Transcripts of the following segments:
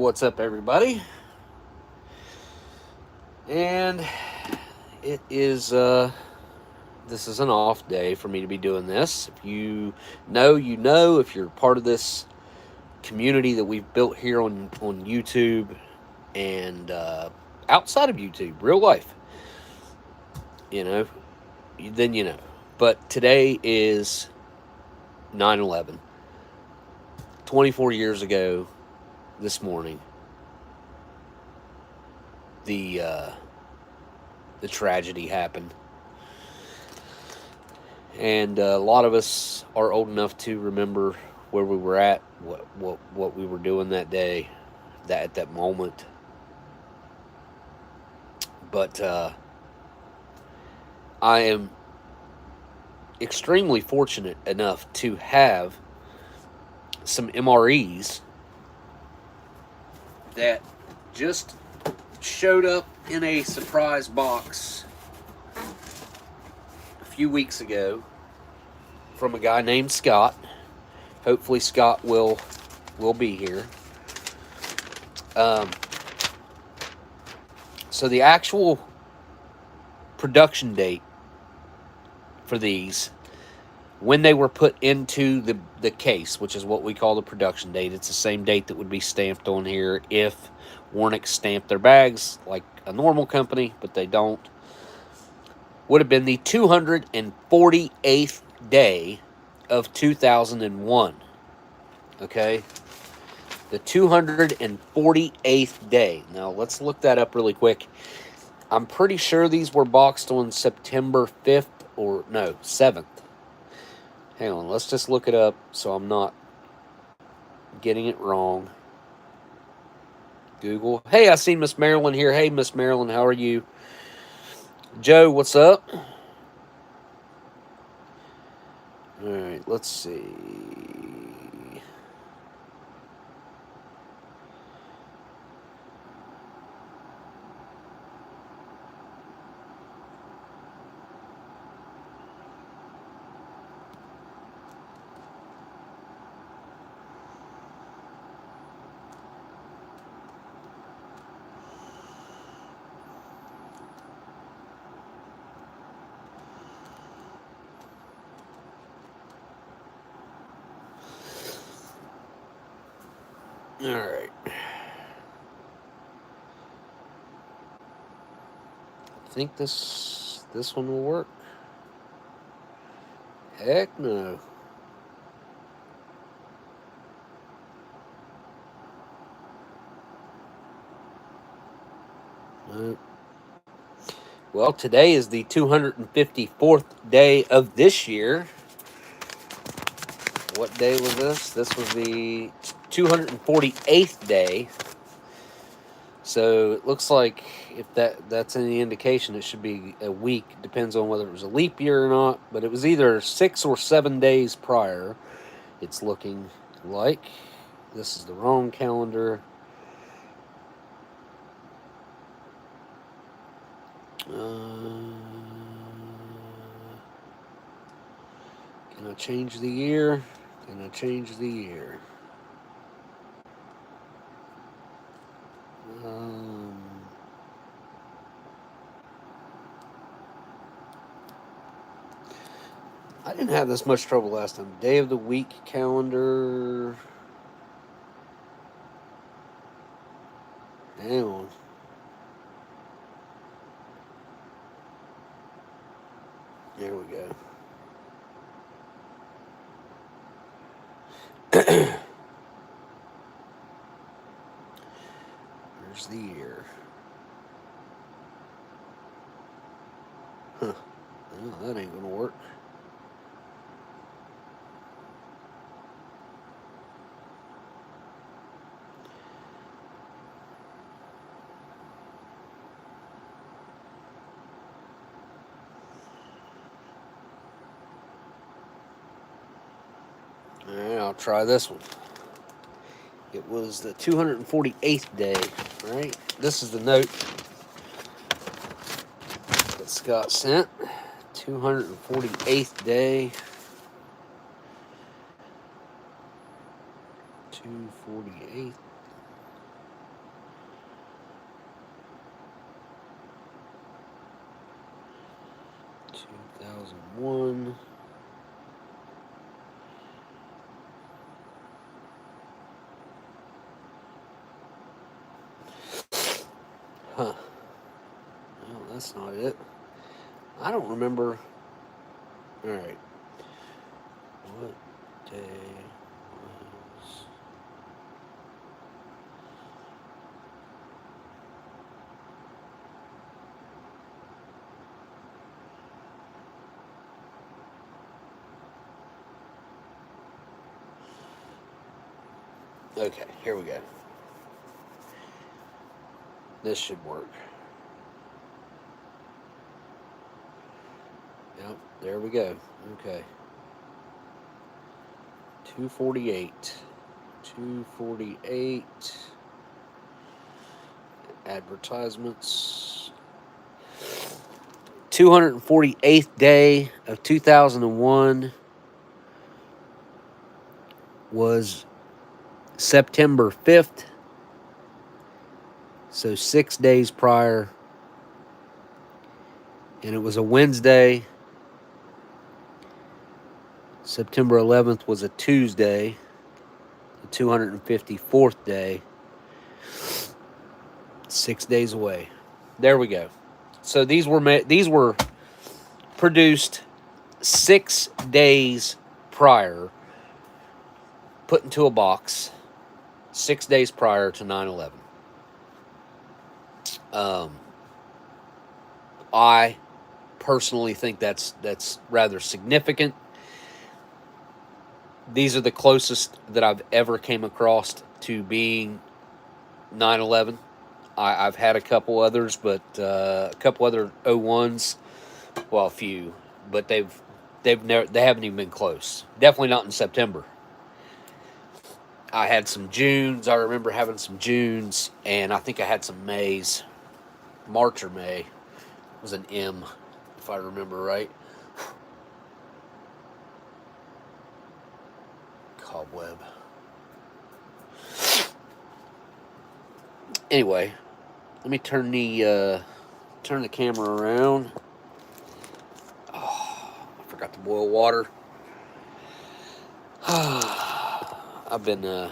what's up, everybody? And it is, this is an off day for me to be doing this. If you know, you know. If you're part of this community that we've built here on YouTube and outside of YouTube, real life, you know, then you know. But today is 9/11. 24 years ago this morning, the tragedy happened. And a lot of us are old enough to remember where we were at, what we were doing that day, at that moment. But I am extremely fortunate enough to have some MREs that just showed up in a surprise box a few weeks ago from a guy named Scott. Hopefully Scott will be here. So the actual production date for these, when they were put into the case, which is what we call the production date, it's the same date that would be stamped on here if Warnick stamped their bags like a normal company, but they don't, would have been the 248th day of 2001. Okay? The 248th day. Now, let's look that up really quick. I'm pretty sure these were boxed on September 5th or, no, 7th. Hang on, let's just look it up so I'm not getting it wrong. Google. Hey, I see Miss Marilyn here. Hey, Miss Marilyn, how are you? Joe, what's up? All right, let's see. All right. I think this one will work. Heck no. Nope. Well, today is the 254th day of this year. What day was this? This was the 248th day. So it looks like if that's any indication, it should be a week. Depends on whether it was a leap year or not. But it was either 6 or 7 days prior. It's looking like. This is the wrong calendar. Can I change the year? Can I change the year? I didn't have this much trouble last time. Day of the week calendar. Hang on. There we go. There's the year. Huh. Well, that ain't gonna work. Alright, I'll try this one. It was the 248th day, right? This is the note that Scott sent. 248th day. 248. 2001. Huh. Well, that's not it. I don't remember. All right. What day was... Okay, here we go. This should work. Yep, there we go. Okay. 248. 248. Advertisements. 248th day of 2001 was September 5th. So 6 days prior. And it was a Wednesday. September 11th was a Tuesday. The 254th day. 6 days away. There we go. So these were produced 6 days prior, put into a box 6 days prior to 9/11. I personally think that's rather significant. These are the closest that I've ever came across to being 9/11. I've had a couple others, but a couple other 01s, well, a few, but they haven't even been close. Definitely not in September. I had some Junes. I remember having some Junes, and I think I had some Mays. March or May. It was an M, if I remember right. Cobweb. Anyway, let me turn the camera around. Oh, I forgot to boil water. I've been a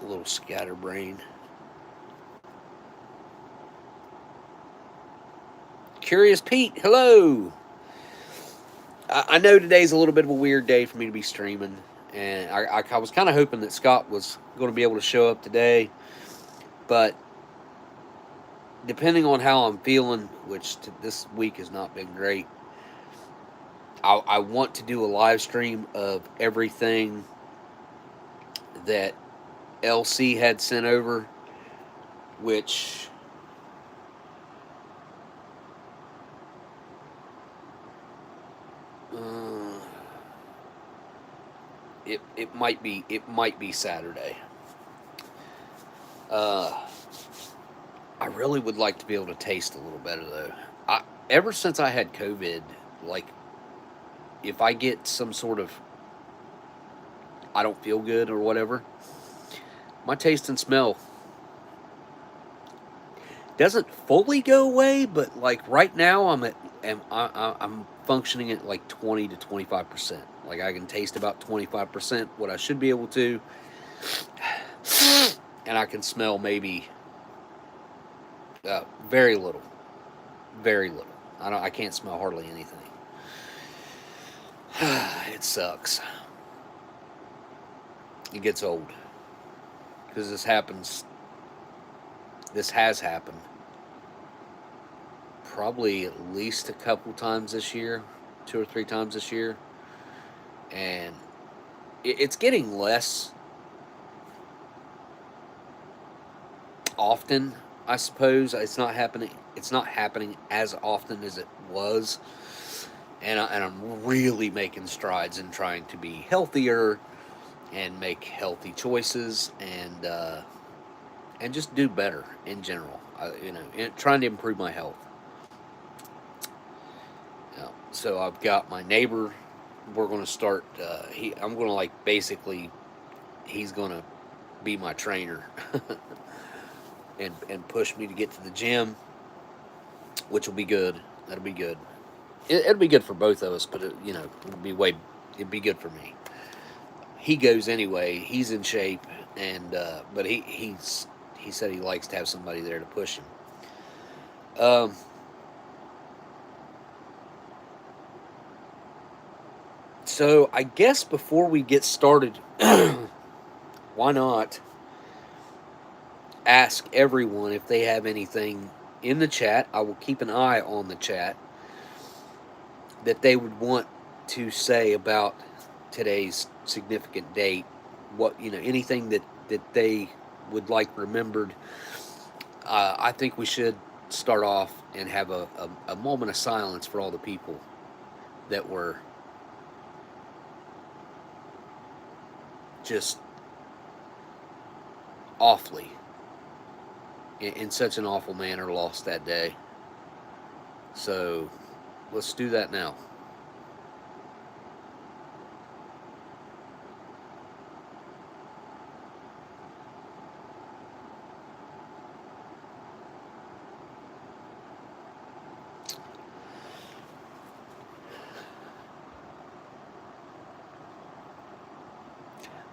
little scatterbrained. Curious Pete, hello. I know today's a little bit of a weird day for me to be streaming, and I was kind of hoping that Scott was going to be able to show up today, but depending on how I'm feeling, which this week has not been great, I want to do a live stream of everything that LC had sent over, which it might be Saturday. I really would like to be able to taste a little better though. Ever since I had COVID, like if I get some sort of I don't feel good or whatever, my taste and smell doesn't fully go away, but like right now I'm functioning at like 20 to 25%. Like I can taste about 25% what I should be able to, and I can smell maybe very little. I can't smell hardly anything. It sucks. It gets old because this has happened probably at least a couple times this year, 2 or 3 times this year, and it's getting less often, I suppose. It's not happening as often as it was, and I'm really making strides in trying to be healthier and make healthy choices and just do better in general. Trying to improve my health. So I've got my neighbor. We're going to start. I'm going to basically. He's going to be my trainer and push me to get to the gym, which will be good. That'll be good. it'll be good for both of us, but you know, it'd be good for me. He goes anyway. He's in shape, and but he said he likes to have somebody there to push him. Um, so I guess before we get started, why not ask everyone if they have anything in the chat? I will keep an eye on the chat that they would want to say about today's significant date. What, you know, anything that they would like remembered. I think we should start off and have a moment of silence for all the people that were just awfully, in such an awful manner, lost that day. So let's do that now.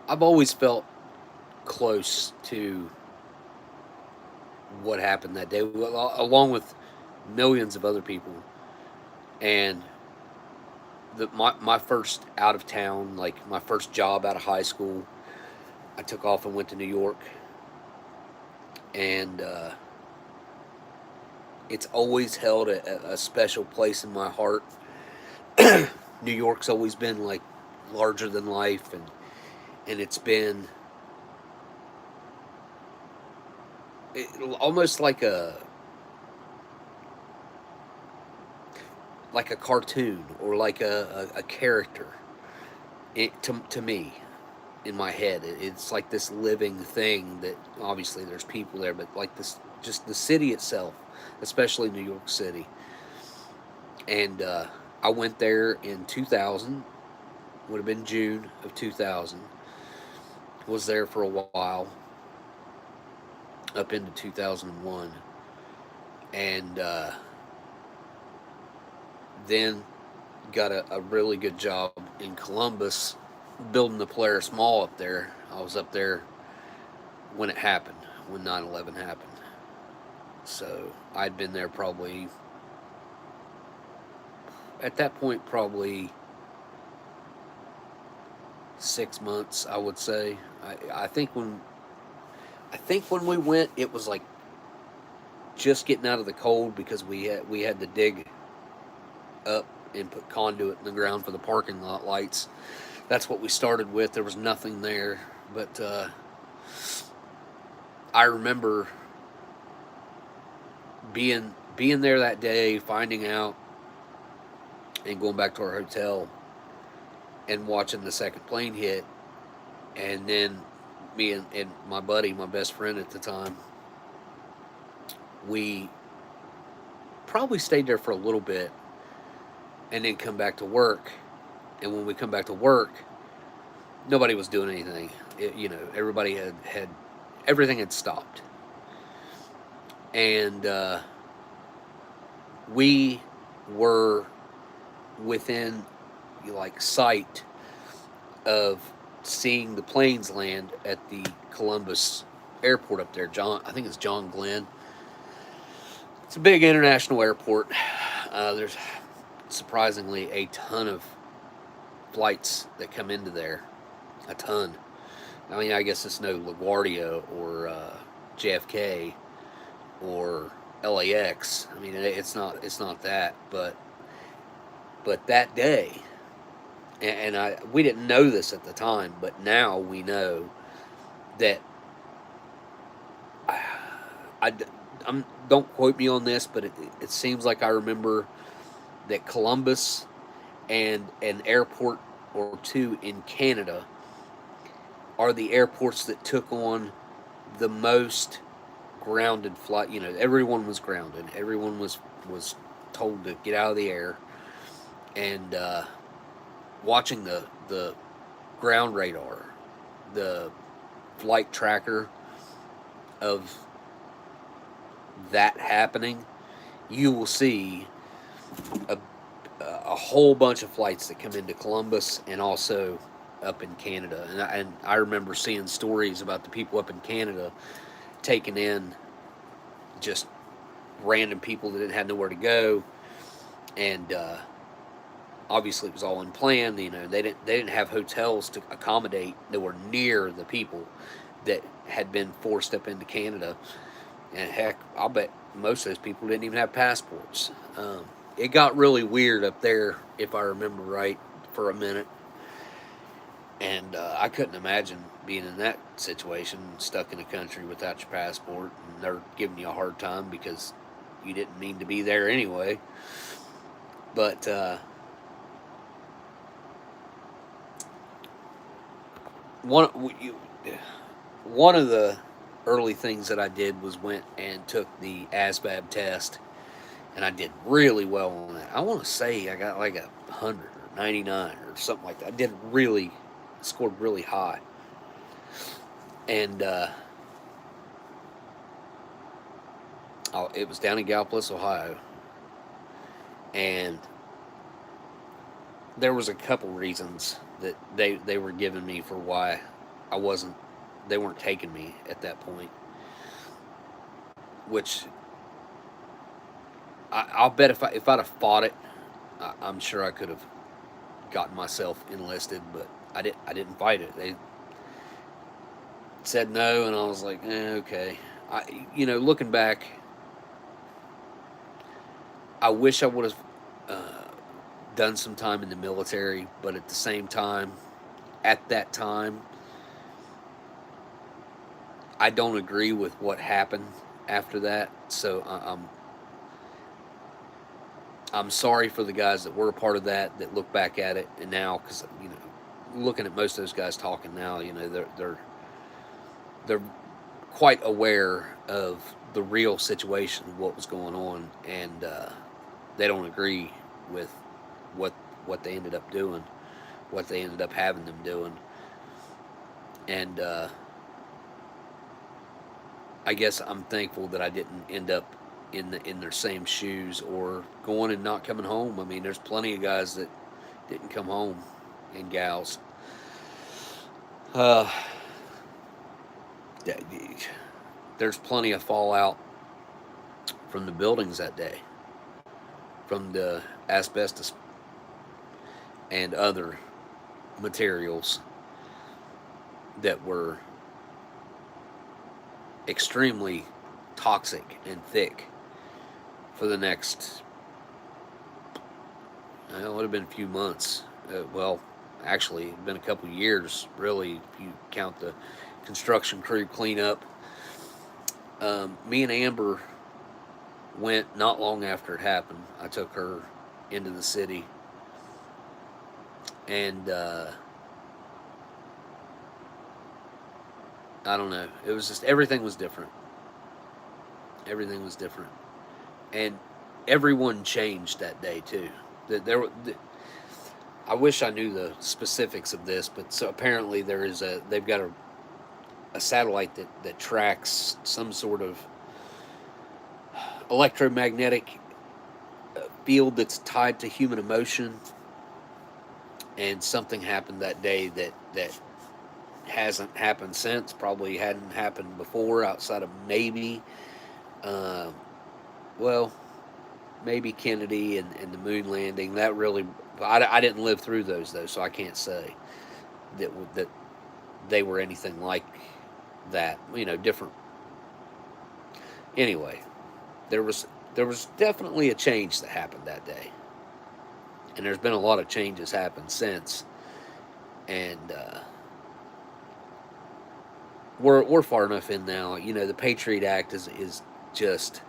I've always felt close to what happened that day, along with millions of other people. And my first out of town, like my first job out of high school, I took off and went to New York, and it's always held a special place in my heart. New York's always been like larger than life, and it's been almost like a cartoon or like a character to me in my head. It's like this living thing that obviously there's people there, but like this, just the city itself, especially New York City. And I went there in 2000, would have been June of 2000. Was there for a while, up into 2001. And then got a really good job in Columbus building the Polaris Mall up there. I was up there when it happened, when 9/11 happened. So I'd been there probably, at that point, probably 6 months, I would say. I think when we went, it was like just getting out of the cold, because we had to dig up and put conduit in the ground for the parking lot lights. That's what we started with. There was nothing there, but I remember being there that day, finding out, and going back to our hotel and watching the second plane hit, and then me and my buddy, my best friend at the time, we probably stayed there for a little bit and then come back to work. And when we come back to work, nobody was doing anything. You know, everybody had everything had stopped, and we were within like sight of seeing the planes land at the Columbus airport up there. I think it's John Glenn. It's a big international airport. There's surprisingly a ton of flights that come into there. A ton. I mean, I guess it's no LaGuardia or JFK or LAX. I mean, it's not that, but that day, and we didn't know this at the time, but now we know that don't quote me on this, but it seems like I remember that Columbus and an airport or two in Canada are the airports that took on the most grounded flight. You know, everyone was grounded. Everyone was told to get out of the air. And watching the ground radar, the flight tracker of that happening, you will see a whole bunch of flights that come into Columbus and also up in Canada. And I remember seeing stories about the people up in Canada taking in just random people that didn't have nowhere to go, and obviously it was all unplanned. You know, they didn't have hotels to accommodate nowhere near the people that had been forced up into Canada. And heck, I'll bet most of those people didn't even have passports. It got really weird up there, if I remember right, for a minute. And I couldn't imagine being in that situation, stuck in a country without your passport, and they're giving you a hard time because you didn't mean to be there anyway. But one one of the early things that I did was went and took the ASVAB test, and I did really well on that. I want to say I got like 100 or 99 or something like that. I did really, scored really high. And it was down in Gallipolis, Ohio. And there was a couple reasons that they were giving me for why they weren't taking me at that point. Which I'll bet if I'd have fought it, I'm sure I could have gotten myself enlisted, but I didn't fight it. They said no, and I was like, okay. Looking back, I wish I would have done some time in the military, but at the same time, at that time, I don't agree with what happened after that. So I'm sorry for the guys that were a part of that look back at it and now, because looking at most of those guys talking now, they're quite aware of the real situation of what was going on, and they don't agree with what they ended up doing, what they ended up having them doing. And I guess I'm thankful that I didn't end up in their same shoes or going and not coming home. I mean, there's plenty of guys that didn't come home, and gals. There's plenty of fallout from the buildings that day, from the asbestos and other materials that were extremely toxic and thick for the next, it would have been a few months. Actually, it's been a couple years, really, if you count the construction crew cleanup. Me and Amber went not long after it happened. I took her into the city, and I don't know. It was just, everything was different. Everything was different, and everyone changed that day too. I wish I knew the specifics of this, but so apparently they've got a satellite that tracks some sort of electromagnetic field that's tied to human emotion, and something happened that day that hasn't happened since, probably hadn't happened before outside of maybe maybe Kennedy and the moon landing. That really, I didn't live through those though, so I can't say that they were anything like that. Different. Anyway, there was definitely a change that happened that day, and there's been a lot of changes happened since, and we're far enough in now. The Patriot Act is just,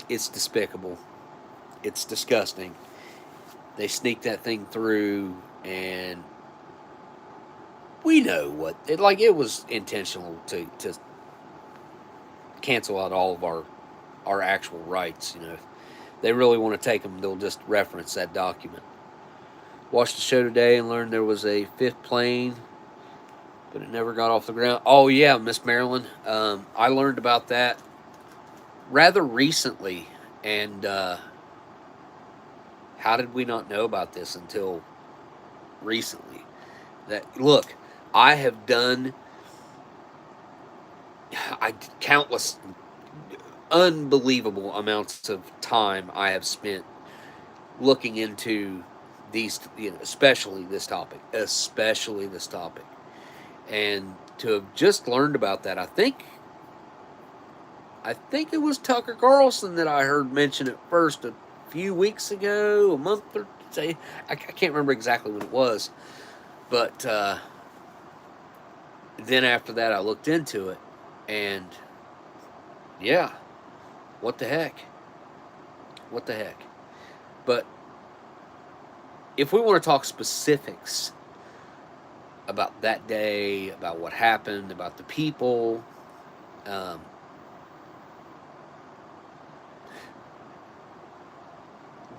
it's despicable. It's disgusting. They sneaked that thing through, and we know what it was intentional to cancel out all of our actual rights. If they really want to take them, they'll just reference that document. Watched the show today and learned there was a fifth plane, but it never got off the ground. Oh yeah, Miss Marilyn. I learned about that rather recently, and How did we not know about this until recently? That look, I have done countless, unbelievable amounts of time I have spent looking into these, especially this topic, and to have just learned about that. I think it was Tucker Carlson that I heard mention it first a few weeks ago, a month or say, I can't remember exactly when it was, but then after that I looked into it, and yeah, what the heck, what the heck. But if we want to talk specifics about that day, about what happened, about the people, um,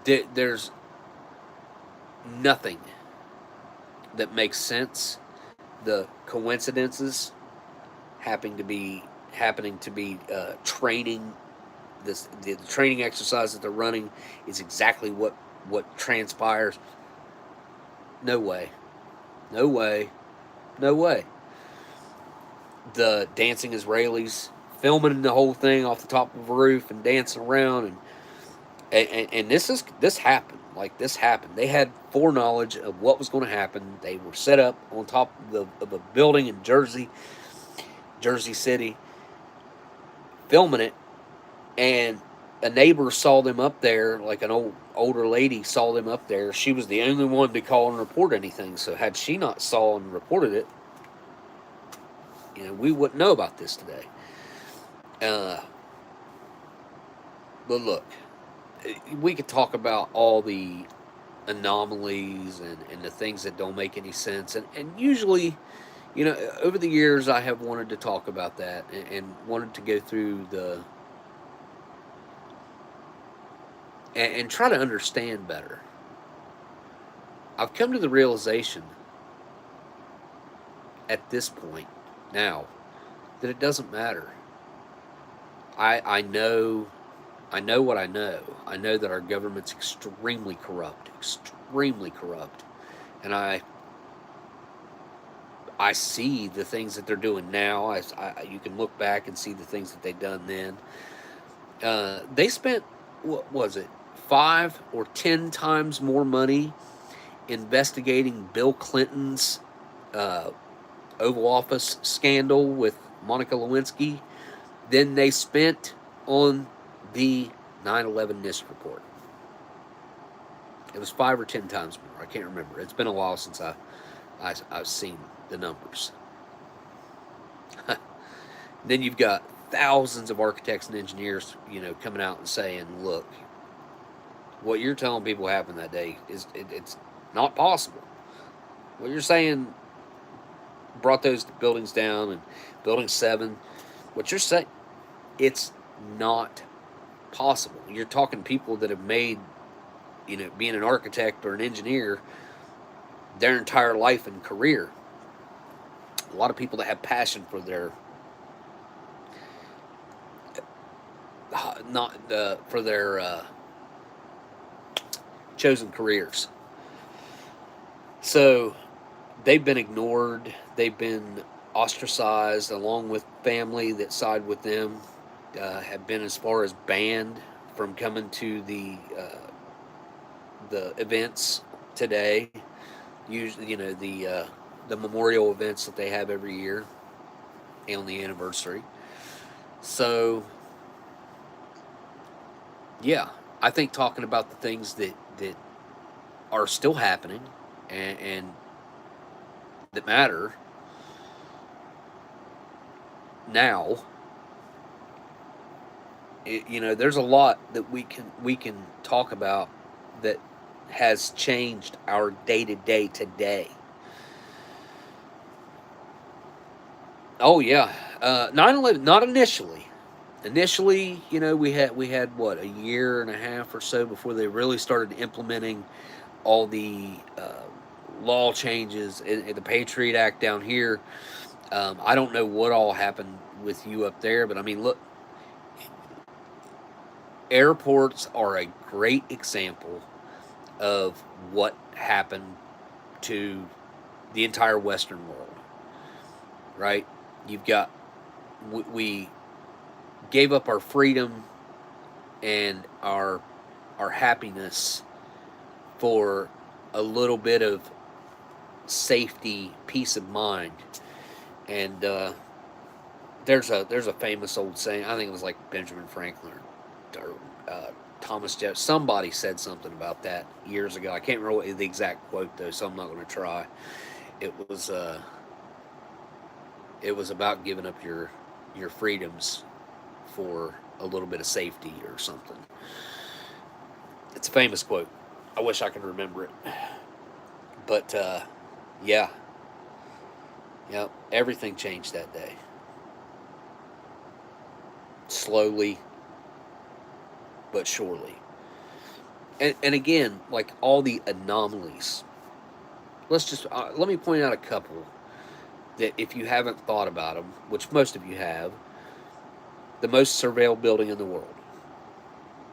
there's nothing that makes sense. The coincidences happening to be training. The training exercise that they're running is exactly what transpires. No way, no way, no way. The dancing Israelis filming the whole thing off the top of a roof and dancing around, and this happened. Like, this happened. They had foreknowledge of what was going to happen. They were set up on top of a building in Jersey City, filming it, and a neighbor saw them up there. Like, an older lady saw them up there. She was the only one to call and report anything. So had she not saw and reported it, we wouldn't know about this today. Uh, but look, we could talk about all the anomalies and the things that don't make any sense. And usually, over the years, I have wanted to talk about that and wanted to go through and try to understand better. I've come to the realization at this point now that it doesn't matter. I know what I know. I know that our government's extremely corrupt, and I see the things that they're doing now. You can look back and see the things that they've done then. They spent, what was it, 5 or 10 times more money investigating Bill Clinton's uh, Oval Office scandal with Monica Lewinsky than they spent on the 9/11 NIST report. It was 5 or 10 times more. I can't remember. It's been a while since I've seen the numbers. Then you've got thousands of architects and engineers, coming out and saying, "Look, what you're telling people happened that day it's not possible. What you're saying brought those buildings down, and Building 7. What you're saying, it's not possible. You're talking people that have made, being an architect or an engineer their entire life and career. A lot of people that have passion for their not for their chosen careers. So they've been ignored. They've been ostracized, along with family that side with them. Have been as far as banned from coming to the events today. Usually, the memorial events that they have every year on the anniversary. So, yeah, I think talking about the things that are still happening and that matter now. There's a lot that we can talk about that has changed our day to day today. Oh yeah, 9/11. Not initially. Initially, we had what, a year and a half or so before they really started implementing all the law changes in the Patriot Act down here. I don't know what all happened with you up there, but I mean, look, airports are a great example of what happened to the entire Western world, right? You've got, we gave up our freedom and our happiness for a little bit of safety, peace of mind. And there's a famous old saying. I think it was like Benjamin Franklin or Thomas Jefferson. Somebody said something about that years ago. I can't remember the exact quote though, so I'm not going to try. It was about giving up your freedoms for a little bit of safety or something. It's a famous quote. I wish I could remember it. But yeah, yeah, everything changed that day. Slowly but surely. And again, like all the anomalies. Let me point out a couple that if you haven't thought about them, which most of you have, the most surveilled building in the world,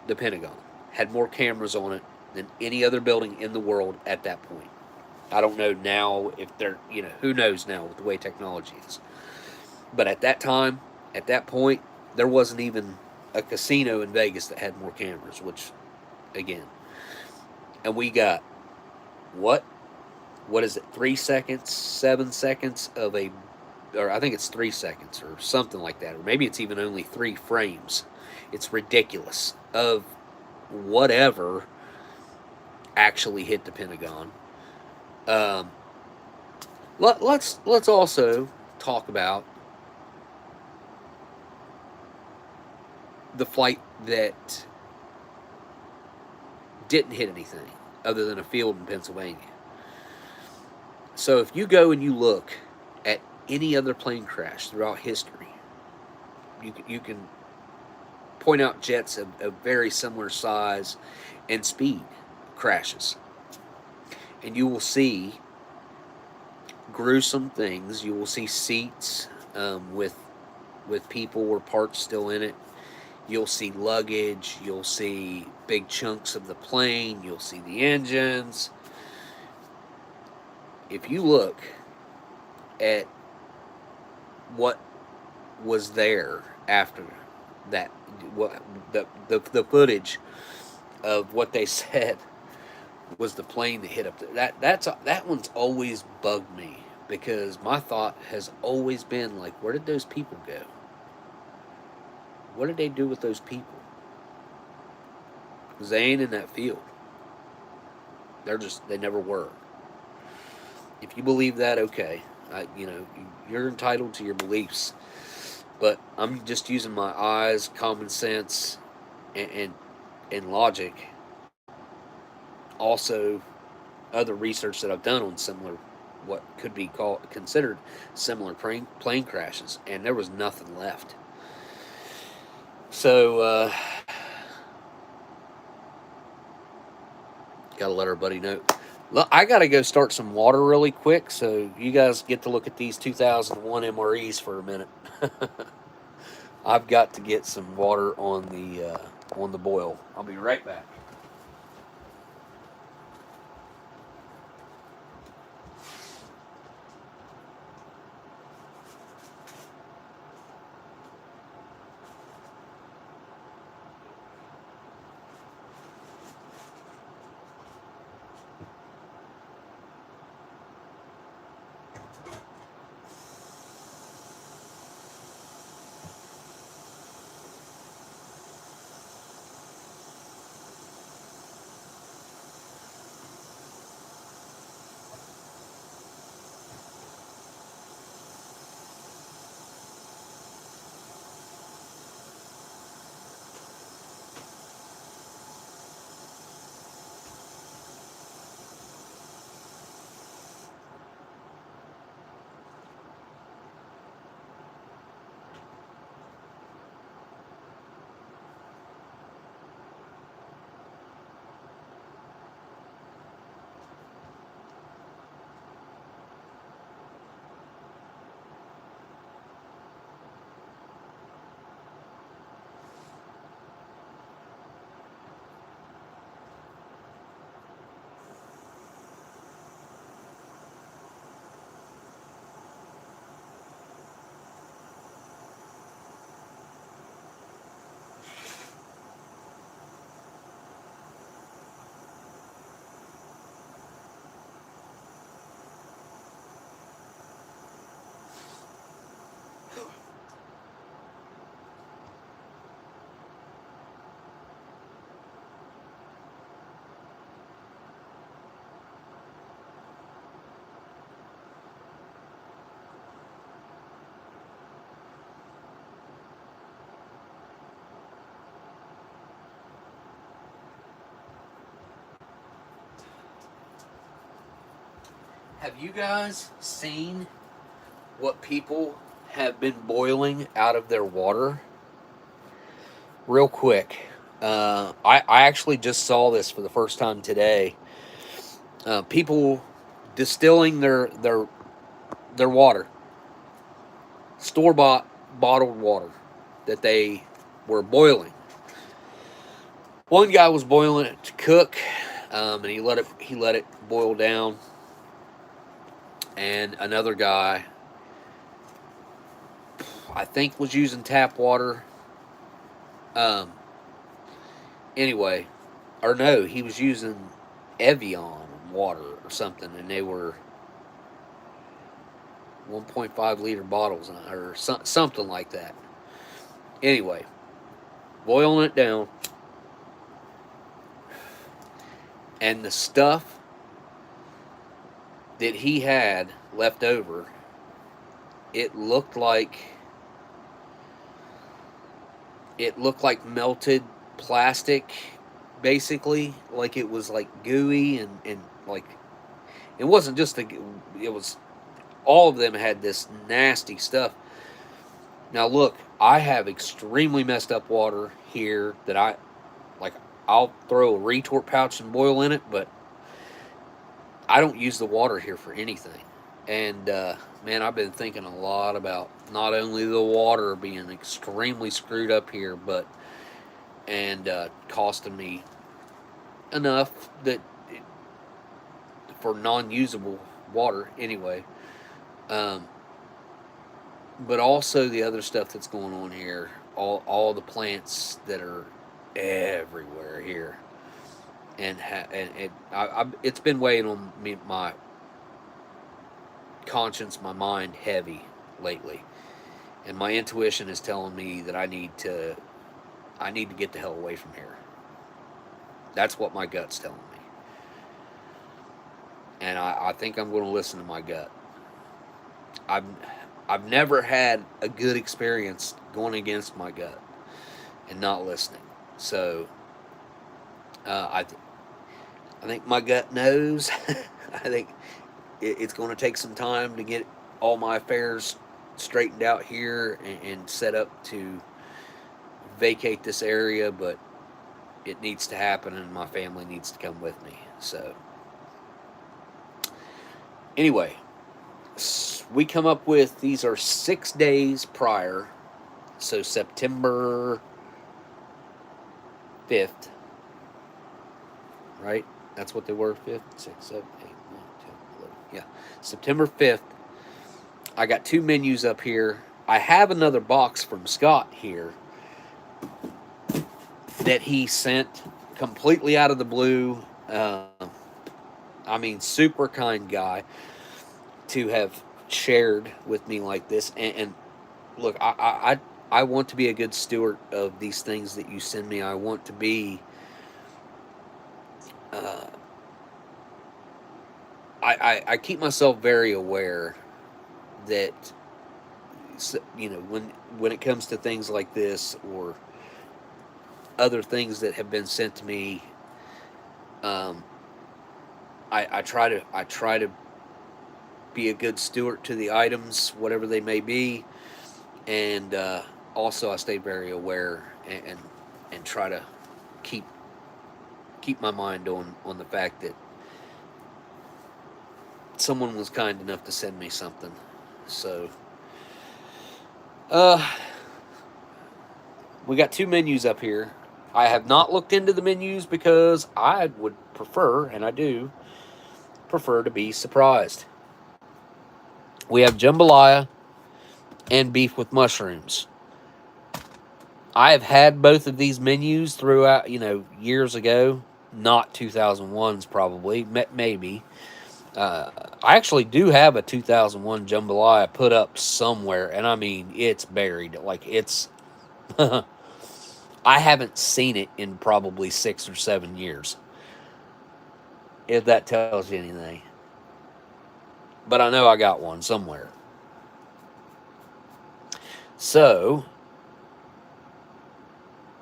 the Pentagon, had more cameras on it than any other building in the world at that point. I don't know now if they're, who knows now with the way technology is. But at that time, at that point, there wasn't even a casino in Vegas that had more cameras, which, again, and we got what? What is it? 3 seconds, 7 seconds of a, or I think it's 3 seconds or something like that, or maybe it's even only 3 frames. It's ridiculous of whatever actually hit the Pentagon. Let's also talk about the flight that didn't hit anything other than a field in Pennsylvania. So if you go and you look at any other plane crash throughout history, you can point out jets of very similar size and speed crashes. And you will see gruesome things. You will see seats with people or parts still in it. You'll see luggage. You'll see big chunks of the plane. You'll see the engines. If you look at what was there after that, what the footage of what they said was the plane that hit up there. That one's always bugged me because my thought has always been like, where did those people go? What did they do with those people? Because they ain't in that field. They never were. If you believe that, okay. You're entitled to your beliefs. But I'm just using my eyes, common sense, and logic. Also, other research that I've done on similar, what could be considered similar plane crashes, and there was nothing left. So, gotta let our buddy know. Look, I gotta go start some water really quick, so you guys get to look at these 2001 MREs for a minute. I've got to get some water on the boil. I'll be right back. Have you guys seen what people have been boiling out of their water? Real quick. I actually just saw this for the first time today. People distilling their water, store bought bottled water that they were boiling. One guy was boiling it to cook, and he let it boil down. And another guy, I think, was using tap water. Anyway, or no, he was using Evian water or something, and they were 1.5 liter bottles or something like that. Anyway, boiling it down, and the stuff that he had left over, it looked like melted plastic, basically. Like it was like gooey and like it wasn't just it was, all of them had this nasty stuff. Now look, I have extremely messed up water here that I'll throw a retort pouch and boil in it, but I don't use the water here for anything. And man, I've been thinking a lot about not only the water being extremely screwed up here, but costing me enough that for non-usable water anyway. But also the other stuff that's going on here, all the plants that are everywhere here, and it's been weighing on me, my conscience, my mind heavy lately, and my intuition is telling me that I need to get the hell away from here. That's what my gut's telling me, and I think I'm going to listen to my gut. I've never had a good experience going against my gut and not listening. So I think my gut knows. I think it's going to take some time to get all my affairs straightened out here and set up to vacate this area, but it needs to happen, and my family needs to come with me. So anyway, we come up with, these are 6 days prior, so September 5th, right? That's what they were, 5th, 6th, 7th, 8th, 9th, 10th, 11th. Yeah, September 5th. I got 2 menus up here. I have another box from Scott here that he sent completely out of the blue. I mean, super kind guy to have shared with me like this. And look, I want to be a good steward of these things that you send me. I want to be I keep myself very aware that, you know, when it comes to things like this or other things that have been sent to me, I try to be a good steward to the items, whatever they may be, and also I stay very aware and try to keep my mind on the fact that someone was kind enough to send me something. So we got 2 menus up here. I have not looked into the menus because I would prefer, and I do prefer, to be surprised. We have jambalaya and beef with mushrooms. I have had both of these menus throughout, years ago. Not 2001s, probably, maybe. I actually do have a 2001 jambalaya put up somewhere, and I mean, it's buried. Like, it's... I haven't seen it in probably 6 or 7 years, if that tells you anything. But I know I got one somewhere. So,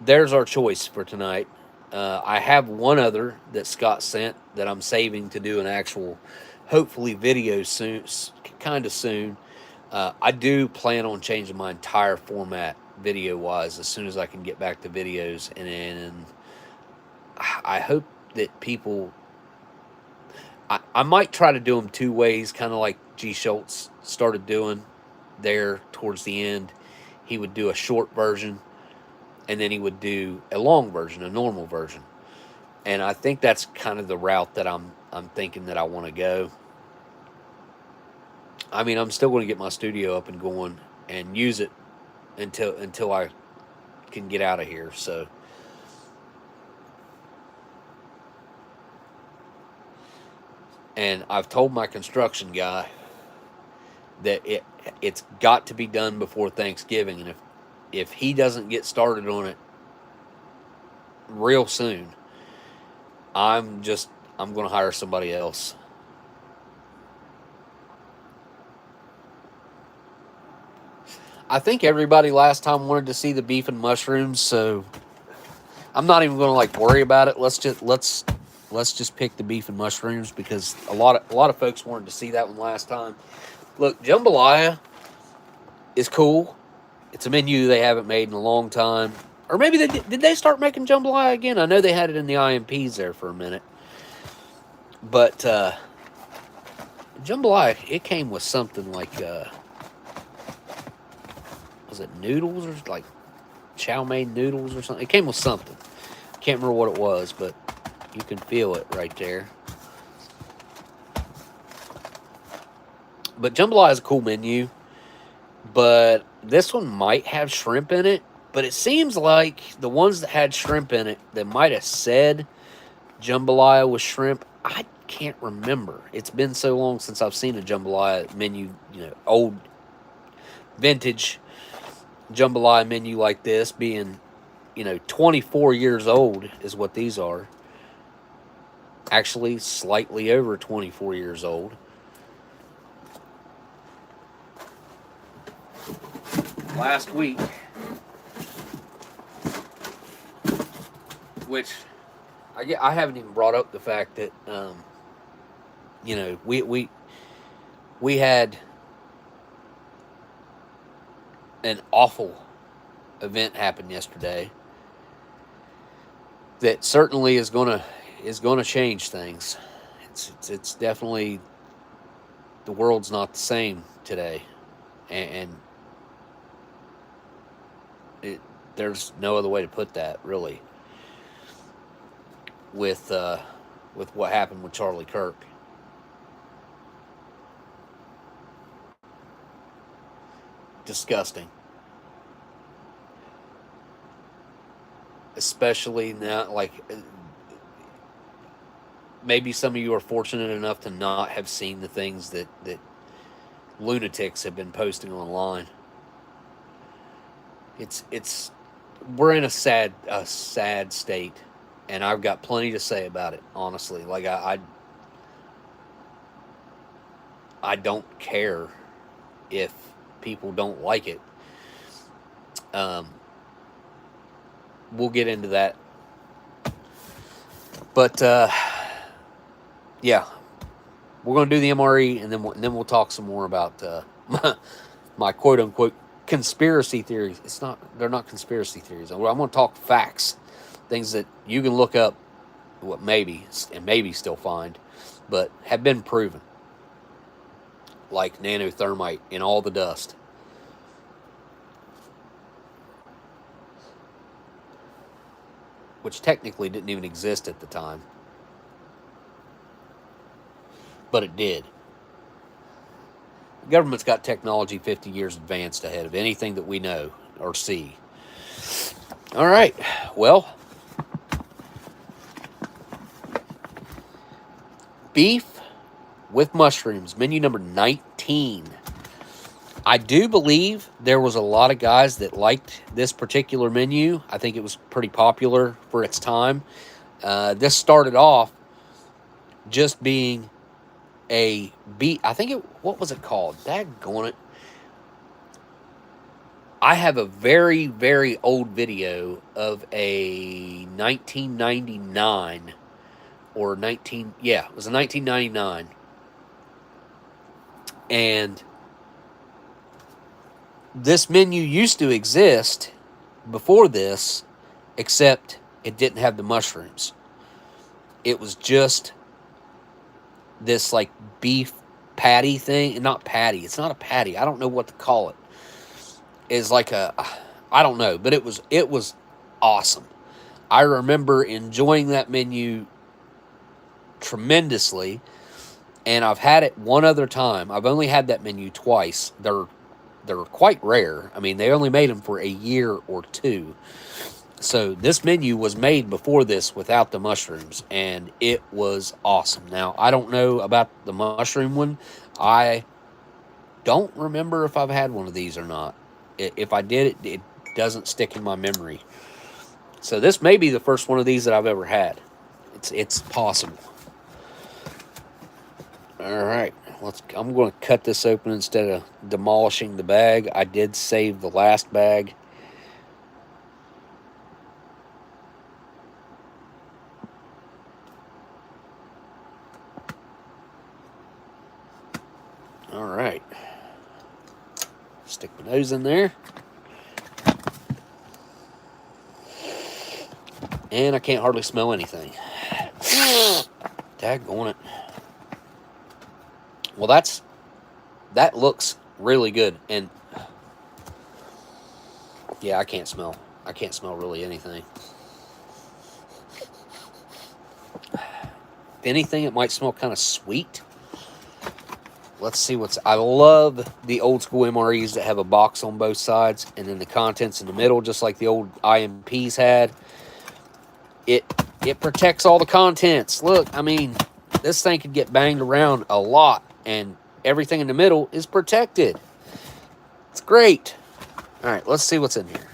there's our choice for tonight. I have one other that Scott sent that I'm saving to do an actual hopefully video soon, kind of soon. I do plan on changing my entire format video wise as soon as I can get back to videos, and I hope that people. I might try to do them two ways, kind of like G. Schultz started doing there towards the end. He would do a short version, and then he would do a long version, a normal version. And I think that's kind of the route that I'm thinking that I want to go. I mean, I'm still going to get my studio up and going and use it until I can get out of here. So, and I've told my construction guy that it's got to be done before Thanksgiving, and if he doesn't get started on it real soon, I'm going to hire somebody else. I think everybody last time wanted to see the beef and mushrooms, so I'm not even going to like worry about it. Let's just pick the beef and mushrooms because a lot of folks wanted to see that one last time. Look, jambalaya is cool. It's a menu they haven't made in a long time. Or maybe did they start making jambalaya again? I know they had it in the IMPs there for a minute. But jambalaya, it came with something like was it noodles or like chow mein noodles or something? It came with something. Can't remember what it was, but you can feel it right there. But jambalaya is a cool menu. But this one might have shrimp in it. But it seems like the ones that had shrimp in it, that might have said jambalaya with shrimp. I can't remember. It's been so long since I've seen a jambalaya menu, old vintage jambalaya menu like this, being 24 years old is what these are. Actually, slightly over 24 years old. Last week, which I haven't even brought up the fact that we had an awful event happen yesterday that certainly is gonna change things. It's definitely, the world's not the same today, and there's no other way to put that, really, with what happened with Charlie Kirk. Disgusting. Especially now, like, maybe some of you are fortunate enough to not have seen the things that lunatics have been posting online. It's we're in a sad state, and I've got plenty to say about it, honestly. Like, I don't care if people don't like it. We'll get into that, but yeah, we're going to do the MRE, and then we'll talk some more about my quote unquote conspiracy theories. They're not conspiracy theories. I'm going to talk facts, things that you can look up, what maybe still find, but have been proven, like nanothermite in all the dust. Which technically didn't even exist at the time. But it did. The government's got technology 50 years advanced ahead of anything that we know or see. All right. Well, beef with mushrooms, menu number 19. I do believe there was a lot of guys that liked this particular menu. I think it was pretty popular for its time. This started off just being a beef. I think what was it called? Daggone it. I have a very, very old video of a 1999 or it was a 1999 And this menu used to exist before this, except it didn't have the mushrooms. It was just this like beef patty thing. Not patty. It's not a patty. I don't know what to call it. It's like I don't know, but it was awesome. I remember enjoying that menu tremendously, and I've had it one other time. I've only had that menu twice. They're quite rare. I mean, they only made them for a year or two. So this menu was made before this without the mushrooms, and it was awesome. Now, I don't know about the mushroom one. I don't remember if I've had one of these or not. If I did, it doesn't stick in my memory. So this may be the first one of these that I've ever had. It's possible. All right, I'm going to cut this open instead of demolishing the bag. I did save the last bag. All right. Stick my nose in there. And I can't hardly smell anything. Daggone it. Well, that looks really good. And yeah, I can't smell really anything. If anything, it might smell kind of sweet. Let's see I love the old school MREs that have a box on both sides and then the contents in the middle, just like the old IMPs had. It protects all the contents. Look, I mean, this thing could get banged around a lot, and everything in the middle is protected. It's great. All right, let's see what's in here.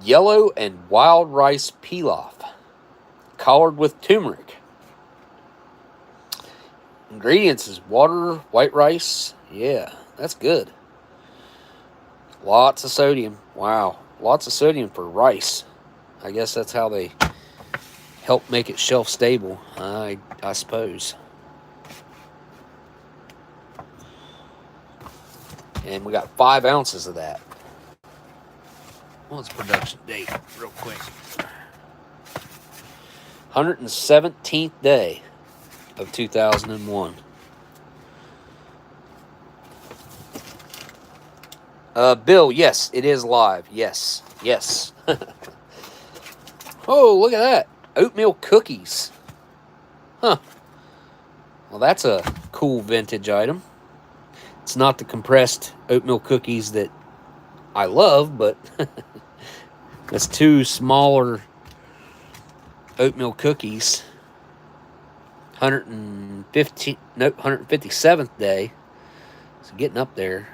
Yellow and wild rice pilaf, collared with turmeric. Ingredients is water, white rice. Yeah, that's good. Lots of sodium. Wow, lots of sodium for rice. I guess that's how they help make it shelf stable, I suppose. And we got 5 ounces of that. What's production date? Real quick. 117th day of 2001. Bill, yes, it is live. Yes. Oh, look at that. Oatmeal cookies. Huh. Well, that's a cool vintage item. It's not the compressed oatmeal cookies that I love, but that's 2 smaller oatmeal cookies. 157th day. So getting up there.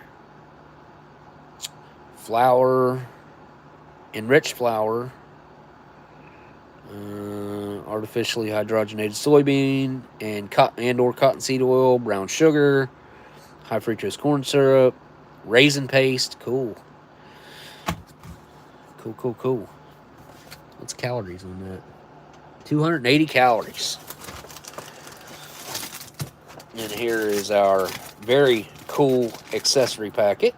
Flour, enriched flour, artificially hydrogenated soybean, and or cottonseed oil, brown sugar, high fructose corn syrup, raisin paste. Cool. What's calories on that? 280 calories. And here is our very cool accessory packet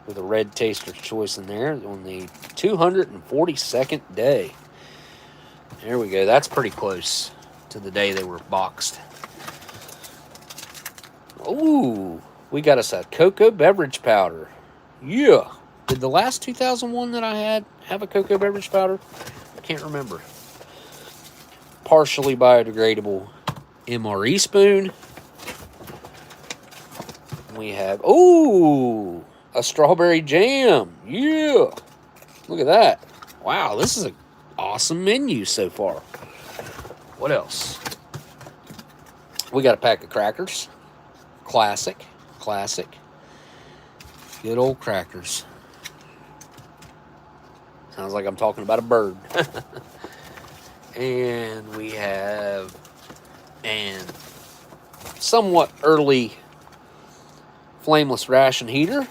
with a red taster's choice in there on the 242nd day. There we go. That's pretty close to the day they were boxed. Ooh, we got us a cocoa beverage powder. Yeah. Did the last 2001 that I had have a cocoa beverage powder? I can't remember. Partially biodegradable MRE spoon. We have, ooh, a strawberry jam. Yeah. Look at that. Wow, this is an awesome menu so far. What else? We got a pack of crackers. Classic. Good old crackers. Sounds like I'm talking about a bird. And we have a somewhat early flameless ration heater.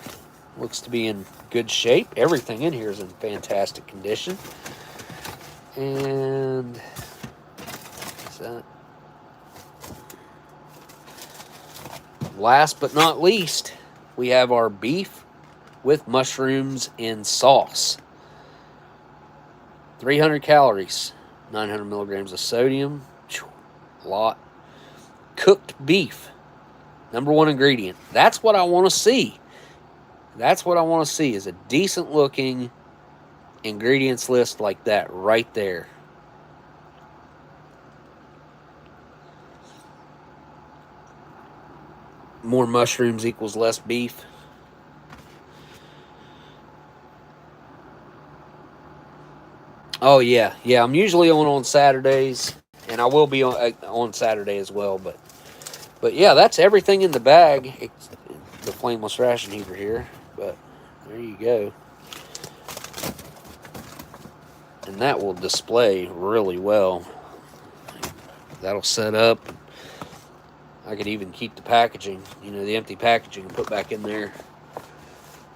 Looks to be in good shape. Everything in here is in fantastic condition. And what's that? last but not least, we have our beef with mushrooms in sauce. 300 calories, 900 milligrams of sodium, a lot. Cooked beef, #1 ingredient. That's what I want to see. That's what I want to see, is a decent looking ingredients list like that right there. More mushrooms equals less beef. Oh yeah, I'm usually on Saturdays, and I will be on Saturday as well. But yeah, that's everything in the bag. It's the flameless ration heater here, but there you go. And that will display really well. That'll set up. I could even keep the packaging, the empty packaging, and put back in there.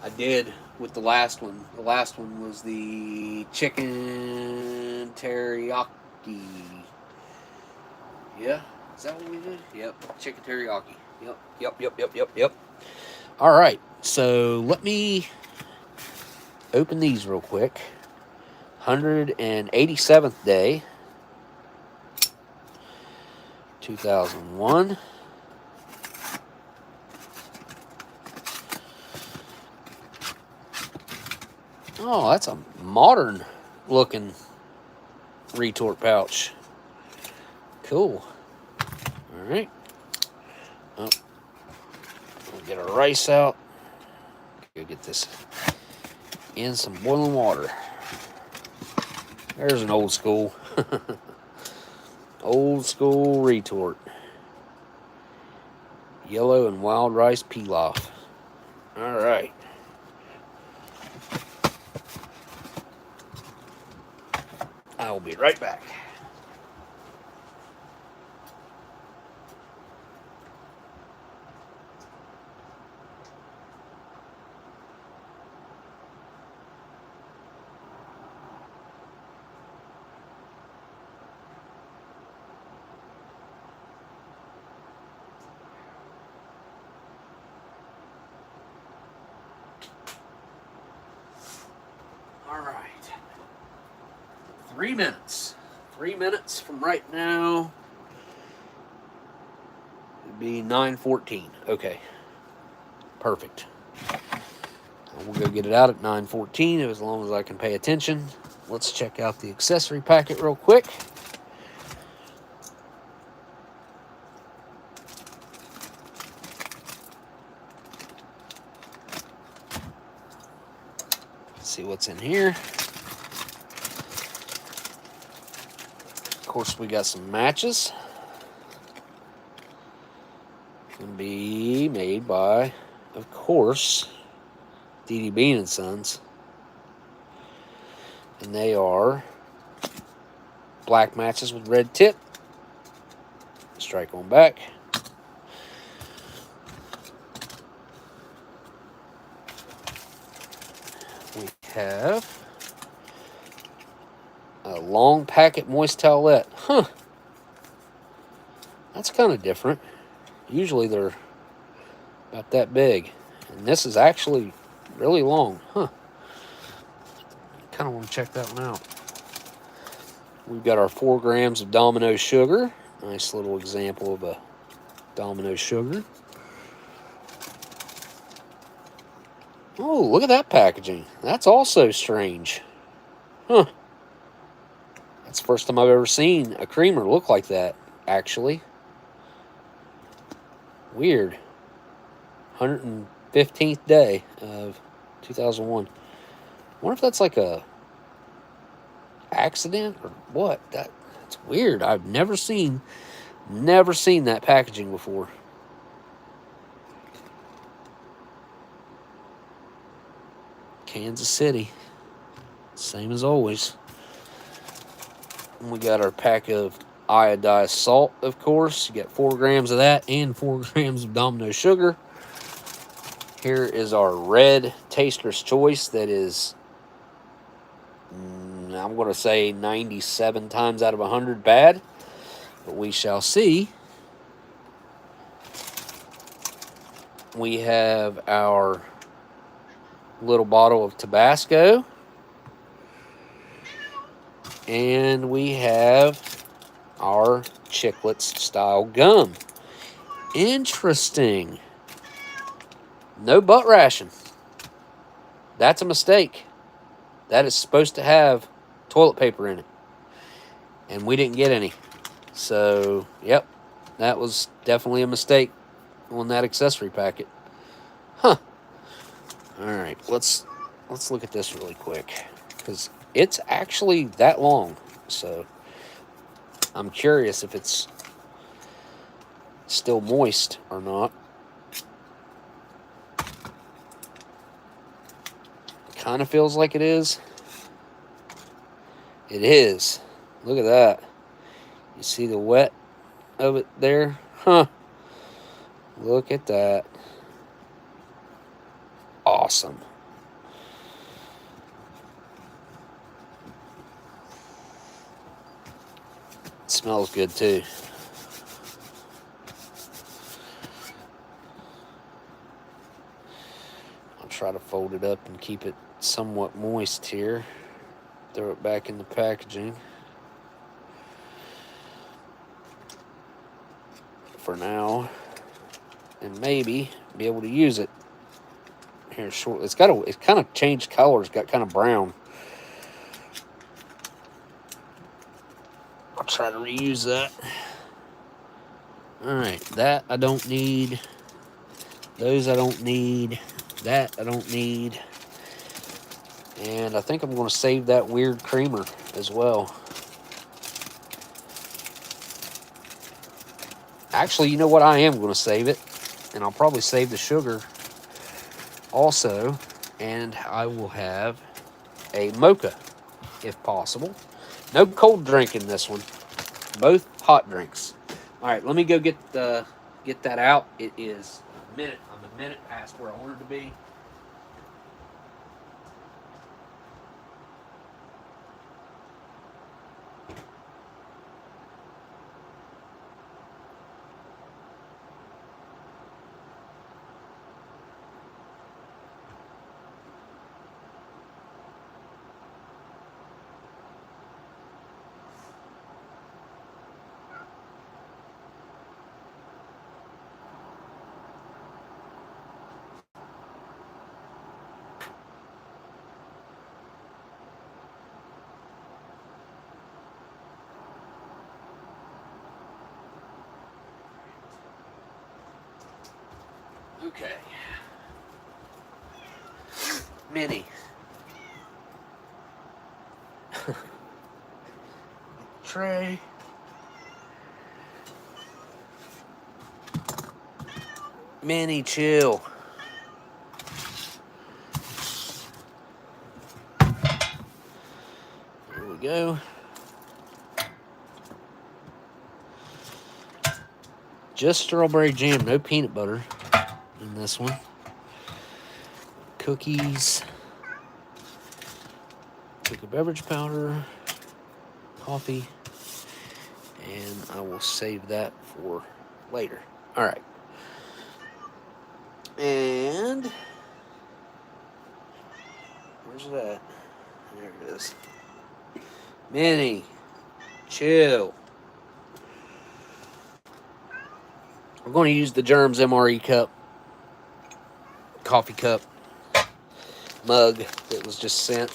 I did with the last one. The last one was the chicken teriyaki. Yeah, is that what we did? Yep, chicken teriyaki. Yep. All right, so let me open these real quick. 187th day, 2001. Oh, that's a modern looking retort pouch. Cool. All right. Oh, we'll get our rice out. Go get this in some boiling water. There's an old school. Old school retort. Yellow and wild rice pilaf. All right. I will be right back. All right. 3 minutes. 3 minutes from right now. It'd be 9:14. Okay. Perfect. We'll go get it out at 9:14 as long as I can pay attention. Let's check out the accessory packet real quick. Let's see what's in here. Of course, we got some matches. Going to be made by, of course, D.D. Bean & Sons. And they are black matches with red tip. Strike on back. We have a long packet moist towelette. Huh. That's kind of different. Usually they're about that big. And this is actually really long. Huh. Kind of want to check that one out. We've got our 4 grams of Domino sugar. Nice little example of a Domino sugar. Oh, look at that packaging. That's also strange. Huh. That's the first time I've ever seen a creamer look like that, actually. Weird. 115th day of 2001. I wonder if that's like a accident or what. That's weird. I've never seen that packaging before. Kansas City. Same as always. And we got our pack of iodized salt, of course. You got 4 grams of that and 4 grams of Domino sugar. Here is our red Taster's Choice that is, I'm going to say 97 times out of 100 bad. But we shall see. we have our little bottle of Tabasco. And we have our Chiclets style gum. Interesting. No butt ration. That's a mistake. That is supposed to have toilet paper in it. And we didn't get any. So, yep, that was definitely a mistake on that accessory packet. Huh. All right, let's look at this really quick, because it's actually that long. So I'm curious if it's still moist or not. Kind of feels like it is. It is. Look at that. You see the wet of it there? Huh. Look at that. Awesome. It smells good too. I'll try to fold it up and keep it somewhat moist here. Throw it back in the packaging for now, and maybe be able to use it here shortly. It's kind of changed colors, got kind of brown. I'll try to reuse that. All right, that I don't need. Those I don't need. That I don't need. And I think I'm going to save that weird creamer as well. Actually, you know what? I am going to save it. And I'll probably save the sugar also. And I will have a mocha, if possible. No cold drink in this one. Both hot drinks. All right, let me go get that out. It is a minute. I'm a minute past where I wanted to be. Okay. Mini. Tray. Mini chill. There we go. Just strawberry jam, no peanut butter in this one. Cookies. Cocoa beverage powder. Coffee. And I will save that for later. All right. And where's it at? There it is. Mini. Chill. I'm going to use the Germs MRE cup. Coffee cup. Mug that was just sent.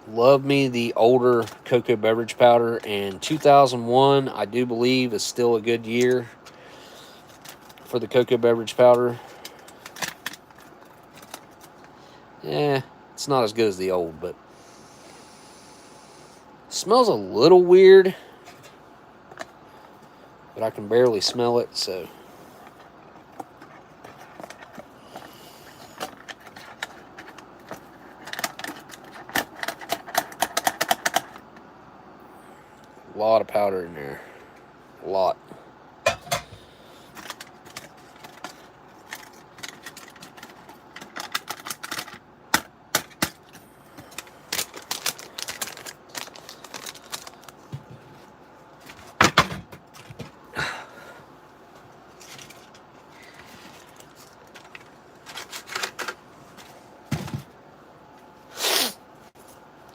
Love me the older cocoa beverage powder, and 2001 I do believe is still a good year for the cocoa beverage powder. Yeah, it's not as good as the old, but smells a little weird, but I can barely smell it, so a lot of powder in there. A lot.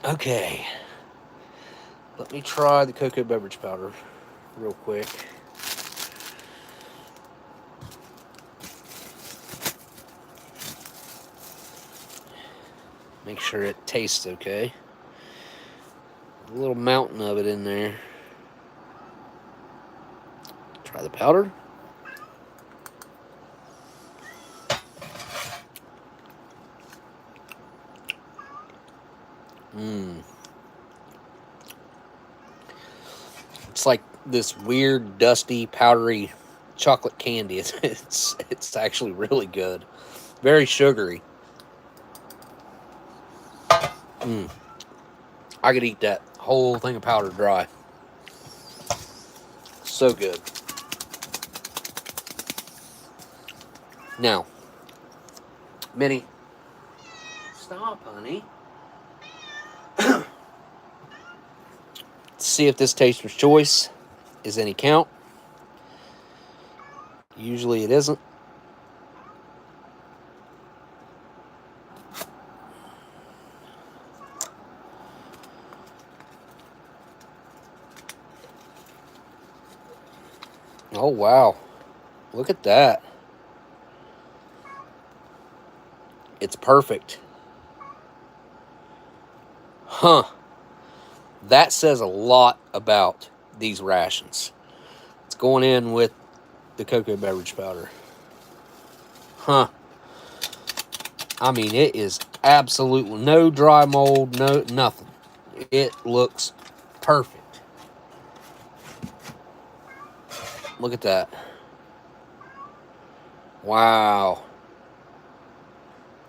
Okay. Let me try the cocoa beverage powder real quick. Make sure it tastes okay. A little mountain of it in there. Try the powder. It's like this weird, dusty, powdery chocolate candy. It's actually really good. Very sugary. I could eat that whole thing of powder dry. So good. Now, Minnie, stop, honey. See if this taster's choice is any count. Usually it isn't. Oh, wow. Look at that. It's perfect. Huh. That says a lot about these rations. It's going in with the cocoa beverage powder. Huh. I mean, it is absolutely no dry mold, no nothing. It looks perfect. Look at that. Wow.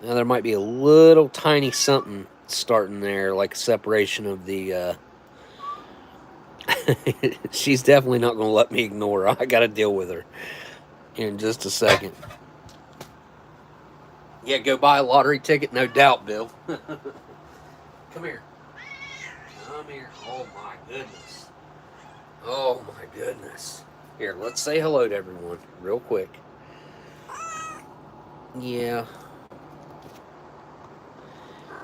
Now there might be a little tiny something starting there, like a separation of the she's definitely not going to let me ignore her. I got to deal with her in just a second. Yeah, go buy a lottery ticket, no doubt, Bill. Come here. Come here. Oh, my goodness. Oh, my goodness. Here, let's say hello to everyone real quick. Yeah.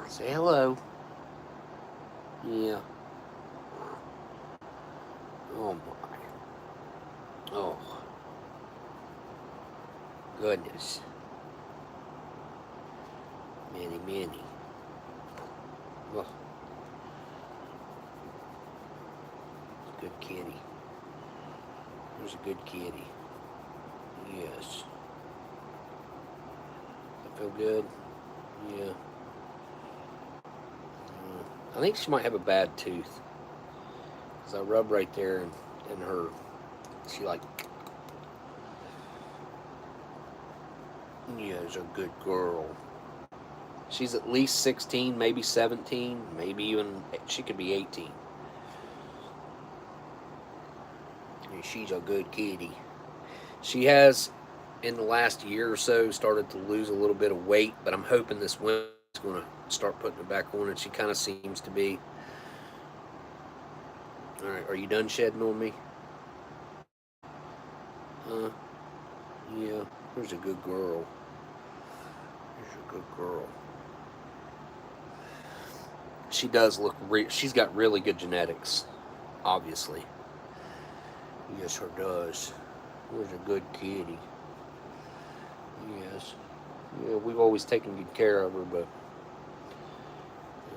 Say hello. Yeah. Oh, my. Oh. Goodness. Minnie. Oh. Good kitty. There's a good kitty. Yes. I feel good? Yeah. I think she might have a bad tooth. Because I rub right there in her. She like... Yeah, she's a good girl. She's at least 16, maybe 17, maybe even... She could be 18. And she's a good kitty. She has, in the last year or so, started to lose a little bit of weight, but I'm hoping this winter is going to start putting it back on, and she kind of seems to be. All right, are you done shedding on me? Yeah, there's a good girl. There's a good girl. She does look she's got really good genetics, obviously. Yes, her does. There's a good kitty. Yes. Yeah, we've always taken good care of her, but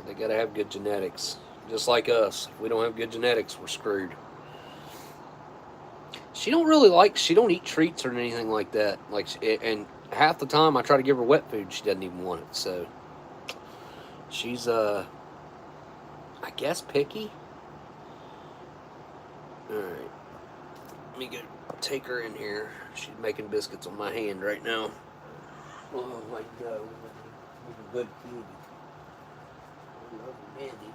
they got to have good genetics. Just like us. If we don't have good genetics, we're screwed. She don't eat treats or anything like that. And half the time I try to give her wet food, she doesn't even want it. So she's, I guess, picky. All right. Let me go take her in here. She's making biscuits on my hand right now. Oh, my God. She's a good kitty. I love her, Mandy.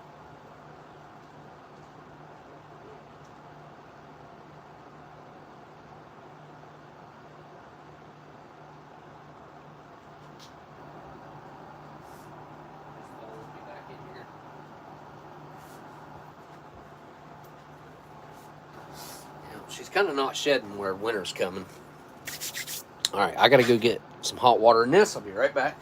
She's kind of not shedding where winter's coming. All right, I got to go get some hot water in this. I'll be right back.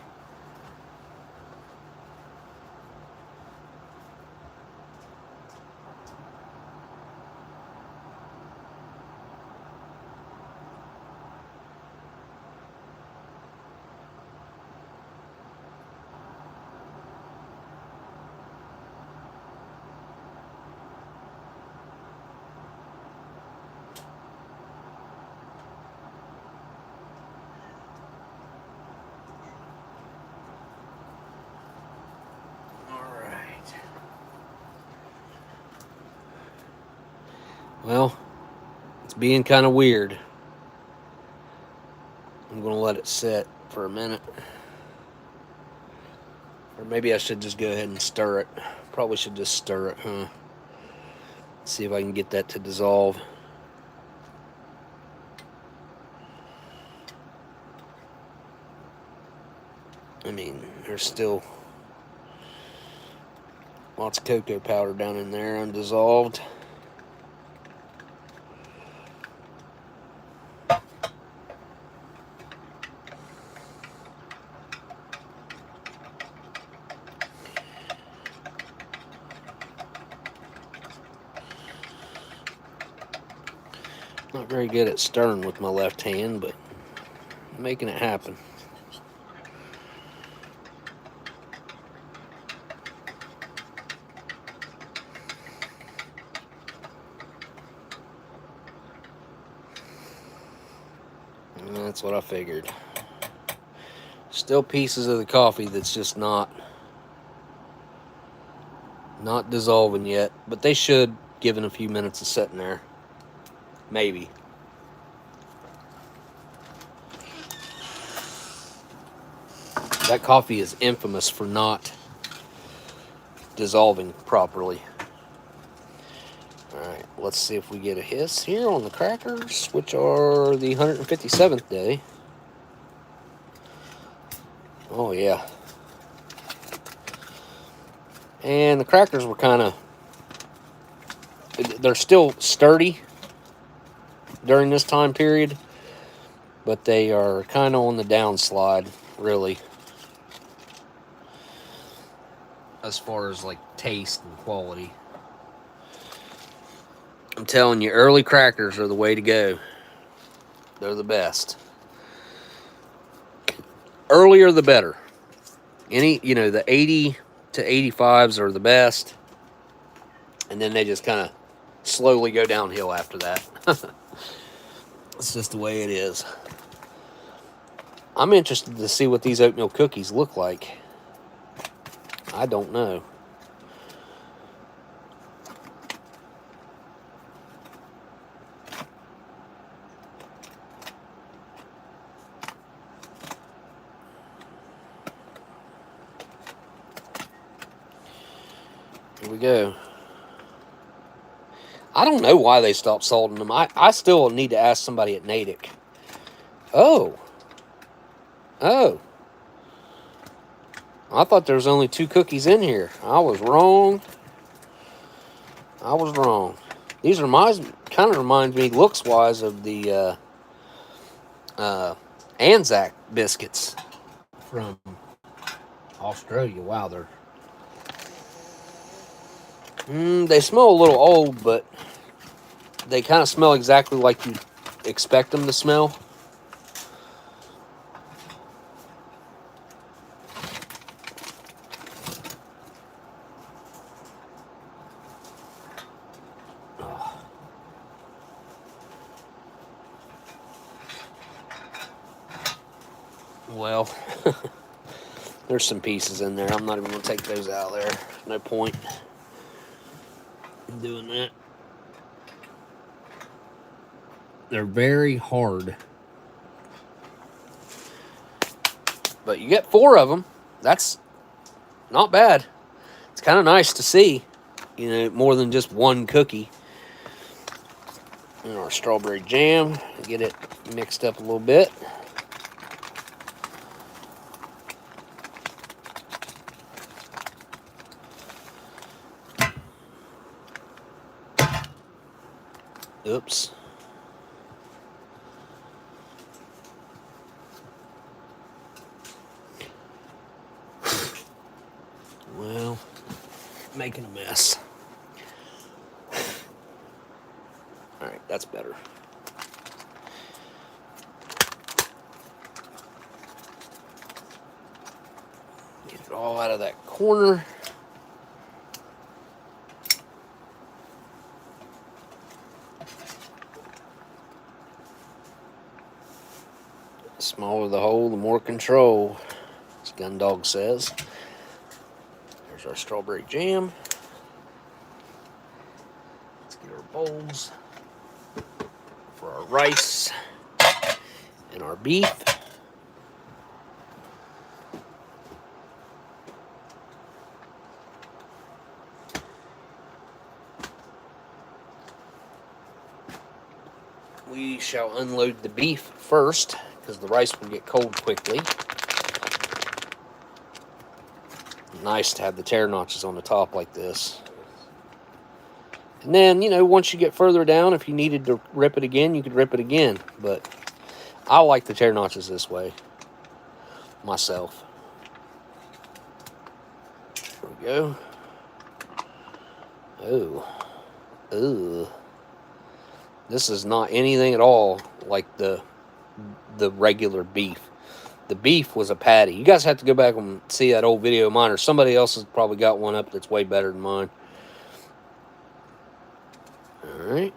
Well, it's being kind of weird. I'm going to let it sit for a minute. Or maybe I should just go ahead and stir it. Probably should just stir it, huh? See if I can get that to dissolve. I mean, there's still lots of cocoa powder down in there, undissolved. Not very good at stirring with my left hand, but I'm making it happen. And that's what I figured. Still pieces of the coffee that's just not dissolving yet, but they should, given a few minutes of sitting there. Maybe. That coffee is infamous for not dissolving properly. Alright, let's see if we get a hiss here on the crackers, which are the 157th day. Oh, yeah. And the crackers were kind of... They're still sturdy during this time period, but they are kind of on the downslide, really, as far as like taste and quality. I'm telling you, early crackers are the way to go. They're the best. Earlier the better. The 80 to 85s are the best, and then they just kind of slowly go downhill after that. It's just the way it is. I'm interested to see what these oatmeal cookies look like. I don't know. Here we go. I don't know why they stopped salting them. I still need to ask somebody at Natick. Oh. I thought there was only 2 cookies in here. I was wrong. These kind of remind me, looks-wise, of the Anzac biscuits from Australia. Wow, they smell a little old, but they kind of smell exactly like you expect them to smell. Well, there's some pieces in there. I'm not even going to take those out of there. No point in doing that. They're very hard. But you get 4 of them. That's not bad. It's kind of nice to see, more than just one cookie. And our strawberry jam. Get it mixed up a little bit. Oops. Well, making a mess. All right, that's better. Get it all out of that corner. The smaller the hole, the more control, as Gundog says. There's our strawberry jam. Let's get our bowls. rice and our beef. We shall unload the beef first, because the rice will get cold quickly. Nice to have the tear notches on the top like this. And then, you know, once you get further down, if you needed to rip it again, you could rip it again. But I like the tear notches this way myself. There we go. Oh. This is not anything at all like the regular beef. The beef was a patty. You guys have to go back and see that old video of mine, or somebody else has probably got one up that's way better than mine. All right.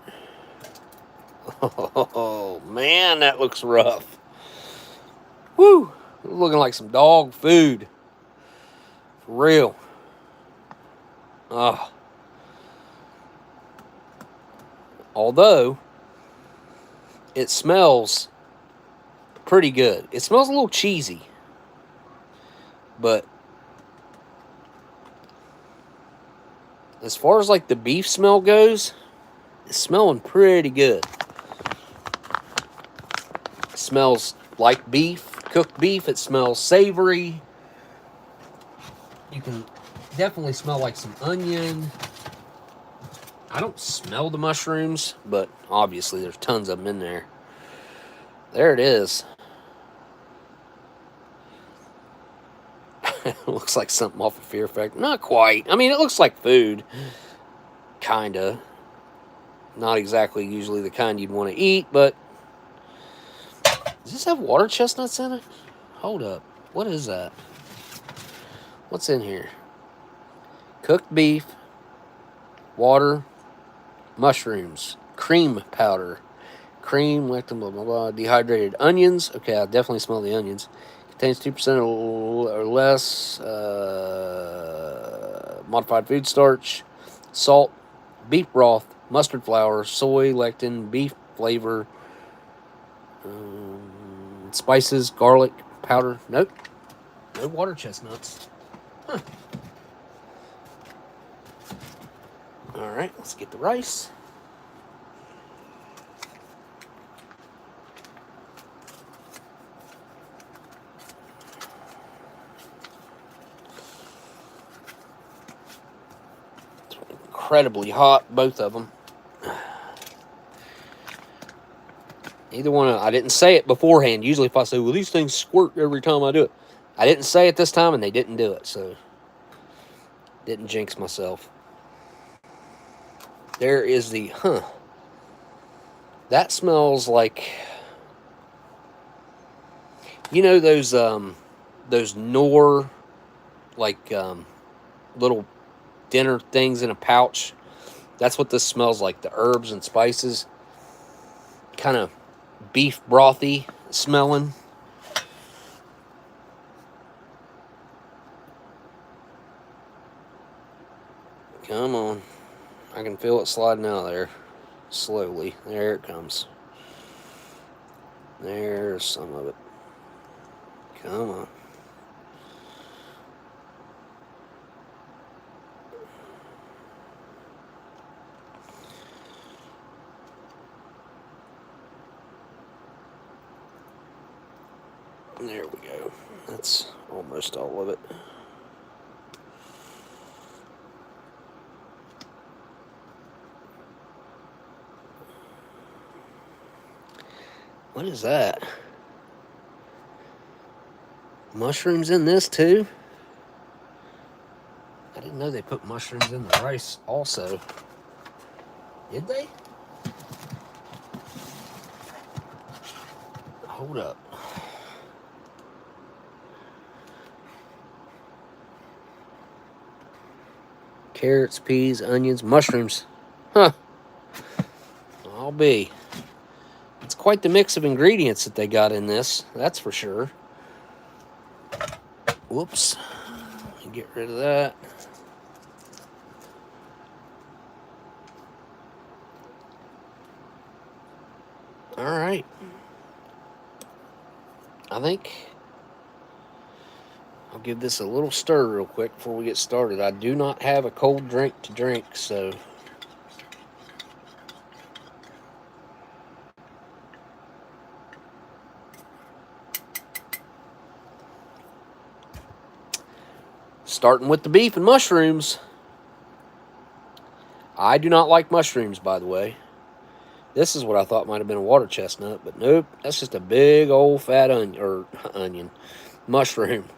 Oh, man, that looks rough. Woo! Looking like some dog food. For real. Oh. Although, it smells pretty good. It smells a little cheesy. But as far as like the beef smell goes, it's smelling pretty good. It smells like beef, cooked beef. It smells savory. You can definitely smell like some onion. I don't smell the mushrooms, but obviously there's tons of them in there. There it is. It looks like something off of Fear Factor. Not quite. I mean, it looks like food. Kinda. Not exactly usually the kind you'd want to eat, but... Does this have water chestnuts in it? Hold up. What is that? What's in here? Cooked beef, water, mushrooms, cream powder, cream, lectin, blah, blah, blah, dehydrated onions. Okay, I definitely smell the onions. Contains 2% or less modified food starch, salt, beef broth, mustard flour, soy, lectin, beef flavor, spices, garlic powder. Nope. No water chestnuts. Huh. Alright, let's get the rice. It's incredibly hot, both of them. Either one, I didn't say it beforehand. Usually if I say, well, these things squirt every time I do it. I didn't say it this time, and they didn't do it, so didn't jinx myself. There is the, that smells like, you know those Knorr, like, little dinner things in a pouch? That's what this smells like, the herbs and spices. Kind of beef brothy smelling. Come on. I can feel it sliding out of there. Slowly. There it comes. There's some of it. Come on. There we go. That's almost all of it. What is that? Mushrooms in this too? I didn't know they put mushrooms in the rice also. Did they? Hold up. Carrots, peas, onions, mushrooms. Huh. I'll be. It's quite the mix of ingredients that they got in this, that's for sure. Whoops. Get rid of that. All right. I think I'll give this a little stir real quick before we get started. I do not have a cold drink to drink, so... Starting with the beef and mushrooms. I do not like mushrooms, by the way. This is what I thought might have been a water chestnut, but nope. That's just a big old fat onion. Mushroom.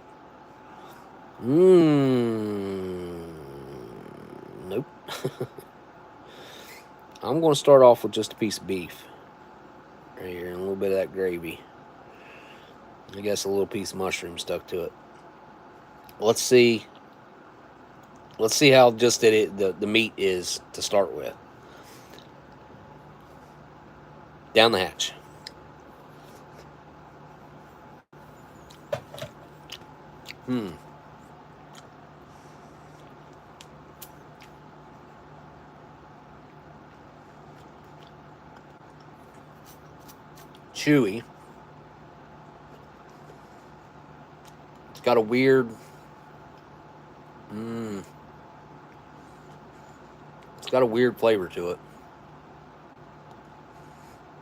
Nope. I'm going to start off with just a piece of beef. Right here, and a little bit of that gravy. I guess a little piece of mushroom stuck to it. Let's see how just the meat is to start with. Down the hatch. Chewy. It's got a weird... It's got a weird flavor to it.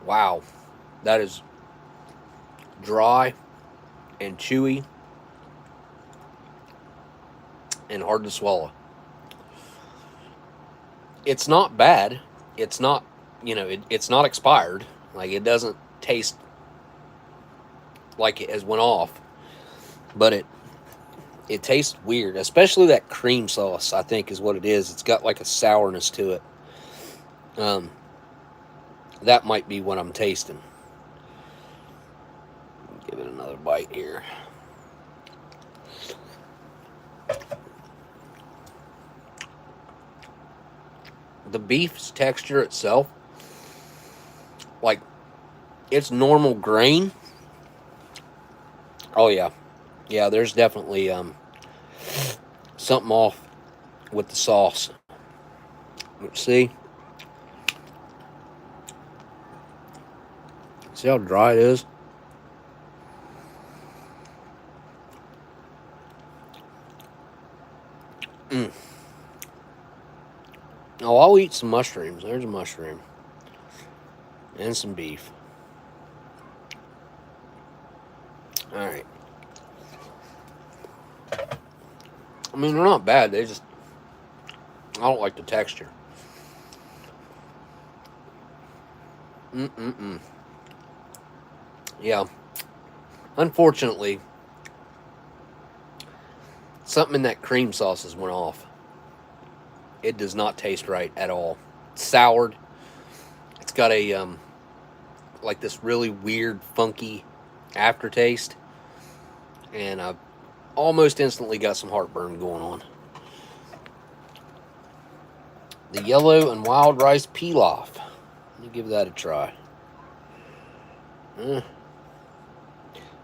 Wow. That is dry and chewy and hard to swallow. It's not bad. It's not, it's not expired. Like, it doesn't taste like it has went off. But it tastes weird, especially that cream sauce, I think is what it is. It's got like a sourness to it. That might be what I'm tasting. Give it another bite here. The beef's texture itself, like, it's normal grain. Oh yeah. Yeah, there's definitely something off with the sauce. Let's see. See how dry it is? Oh, I'll eat some mushrooms. There's a mushroom. And some beef. Alright. I mean, they're not bad. I don't like the texture. Yeah. Unfortunately, something in that cream sauce has went off. It does not taste right at all. It's soured. It's got a, like this really weird, funky aftertaste. And I've almost instantly got some heartburn going on. The yellow and wild rice pilaf. Let me give that a try.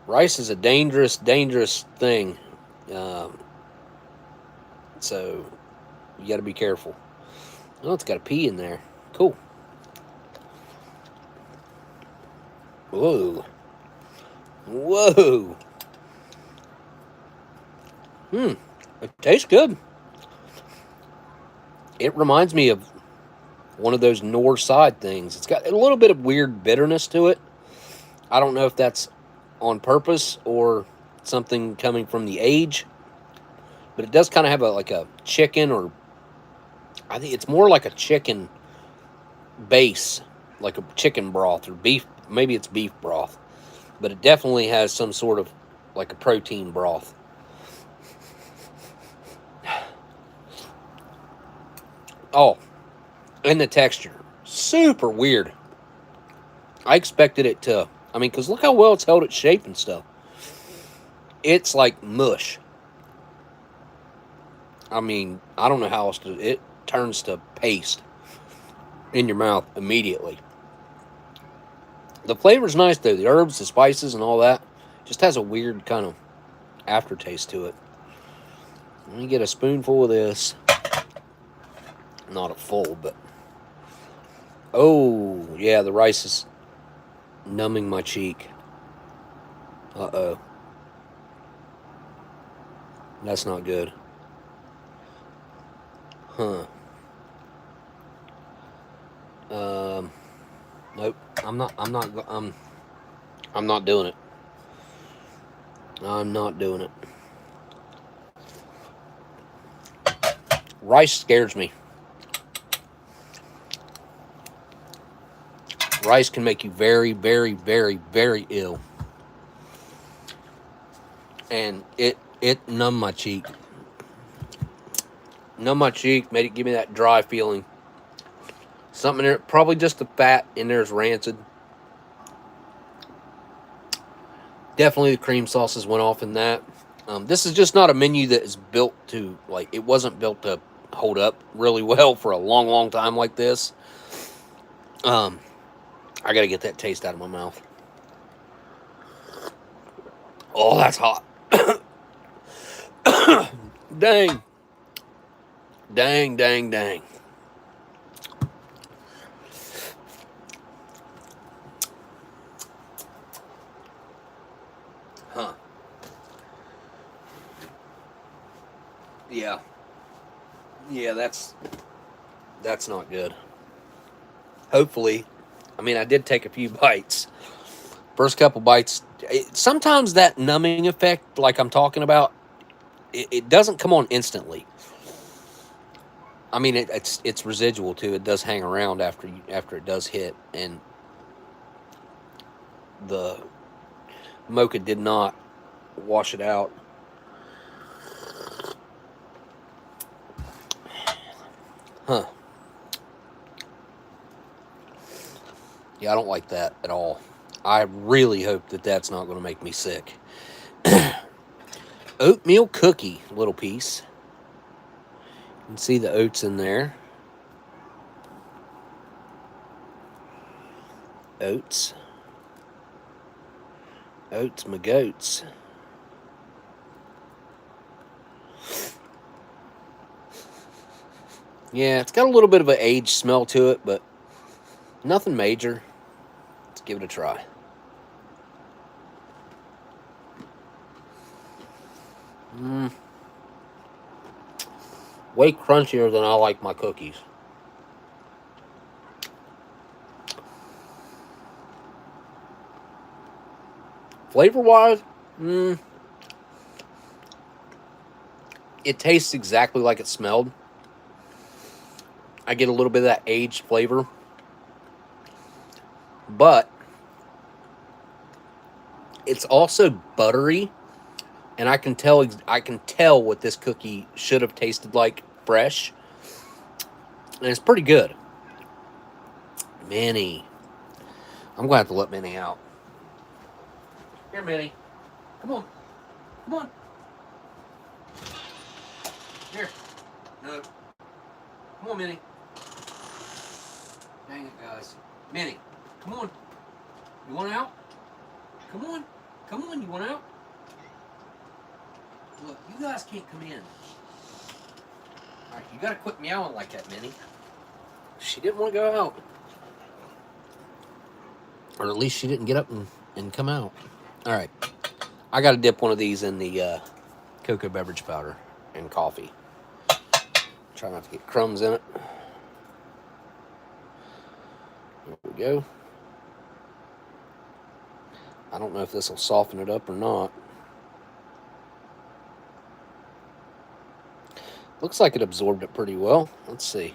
Rice is a dangerous thing. So you got to be careful. Oh, it's got a pea in there. Cool. Whoa. Whoa. It tastes good. It reminds me of one of those North Side things. It's got a little bit of weird bitterness to it. I don't know if that's on purpose or something coming from the age, but it does kind of have like a chicken, or I think it's more like a chicken base, like a chicken broth or beef. Maybe it's beef broth, but it definitely has some sort of like a protein broth. Oh, and the texture, super weird. I expected it to, because look how well it's held its shape and stuff. It's like mush. I don't know how else to, it turns to paste in your mouth immediately. The flavor's nice though, the herbs, the spices, and all that. Just has a weird kind of aftertaste to it. Let me get a spoonful of this. Not a full, but... Oh, yeah, the rice is numbing my cheek. Uh-oh. That's not good. Huh. Nope. I'm not doing it. I'm not doing it. Rice scares me. Rice can make you very, very, very, very ill. And it numbed my cheek. Numbed my cheek, made it give me that dry feeling. Something in there, probably just the fat in there is rancid. Definitely the cream sauces went off in that. This is just not a menu that is built to, like, it wasn't built to hold up really well for a long, long time like this. I gotta get that taste out of my mouth. Oh, that's hot. Dang. Dang, dang, dang. Huh. Yeah. Yeah, that's not good. Hopefully, I mean, I did take a few bites. First couple bites, sometimes that numbing effect, like I'm talking about, it doesn't come on instantly. I mean, it's residual too. It does hang around after it does hit, and the mocha did not wash it out. Huh. Yeah, I don't like that at all. I really hope that that's not going to make me sick. Oatmeal cookie, little piece. You can see the oats in there. Oats. Oats, my goats. Yeah, it's got a little bit of an aged smell to it, but nothing major. Let's give it a try. Way crunchier than I like my cookies. Flavor-wise, it tastes exactly like it smelled. I get a little bit of that aged flavor. But it's also buttery, and I can tell what this cookie should have tasted like fresh. And it's pretty good. Minnie. I'm going to have to let Minnie out. Here, Minnie. Come on. Come on. Here. No. Come on, Minnie. Dang it, guys. Minnie, come on. You want out? Come on. Come on, you want out? Look, you guys can't come in. Alright, you gotta quit meowing like that, Minnie. She didn't want to go out. Or at least she didn't get up and come out. Alright. I gotta dip one of these in the cocoa beverage powder and coffee. Try not to get crumbs in it. There we go. I don't know if this will soften it up or not. Looks like it absorbed it pretty well. Let's see.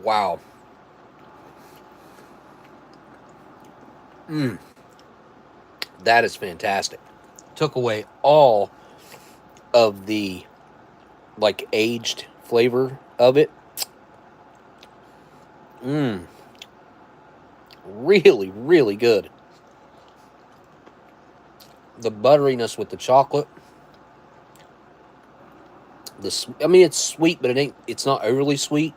Wow. That is fantastic. Took away all of the, like, aged flavor of it. Really, really good. The butteriness with the chocolate. I mean, it's sweet, but it's not overly sweet.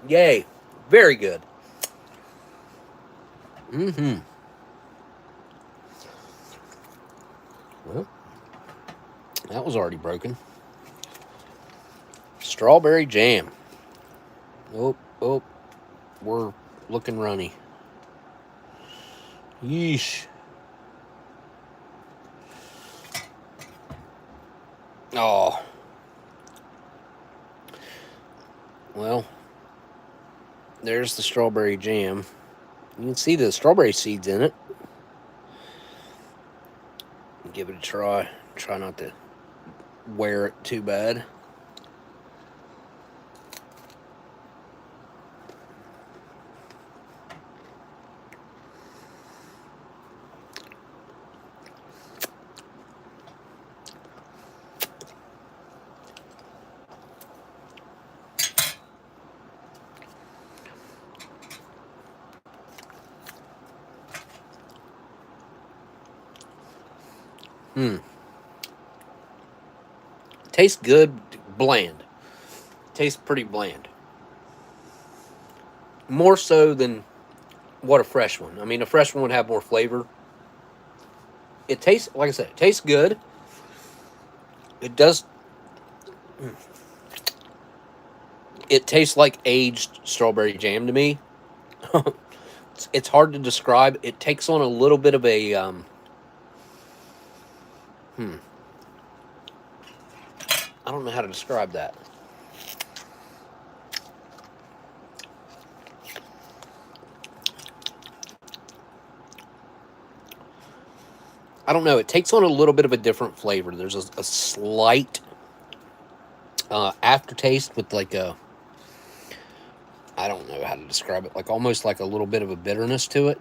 Yay. Very good. Mm-hmm. Well, that was already broken. Strawberry jam. Oh, oh, we're looking runny. Yeesh. Oh. Well, there's the strawberry jam. You can see the strawberry seeds in it. Give it a try. Try not to wear it too bad. Tastes good, bland. Tastes pretty bland. More so than what a fresh one. I mean, a fresh one would have more flavor. It tastes, like I said, it tastes good. It does. It tastes like aged strawberry jam to me. It's hard to describe. It takes on a little bit of a I don't know how to describe that. I don't know. It takes on a little bit of a different flavor. There's a slight aftertaste with like a, I don't know how to describe it, like almost like a little bit of a bitterness to it.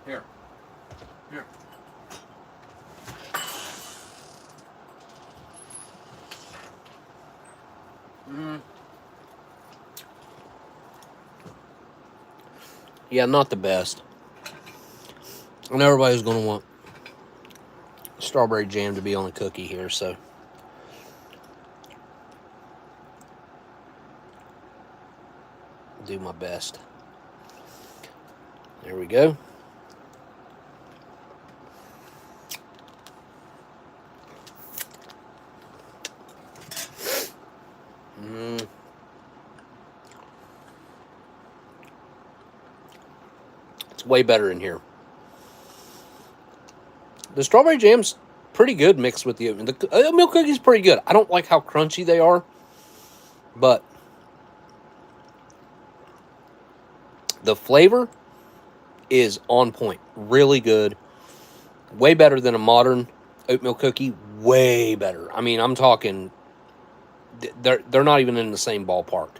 Here. Here. Yeah, not the best. And everybody's going to want strawberry jam to be on a cookie here, so. Do my best. There we go. It's way better in here. The strawberry jam's pretty good mixed with the oatmeal. The oatmeal cookie's pretty good. I don't like how crunchy they are, but the flavor is on point. Really good. Way better than a modern oatmeal cookie. Way better. I mean, I'm talking, they're not even in the same ballpark.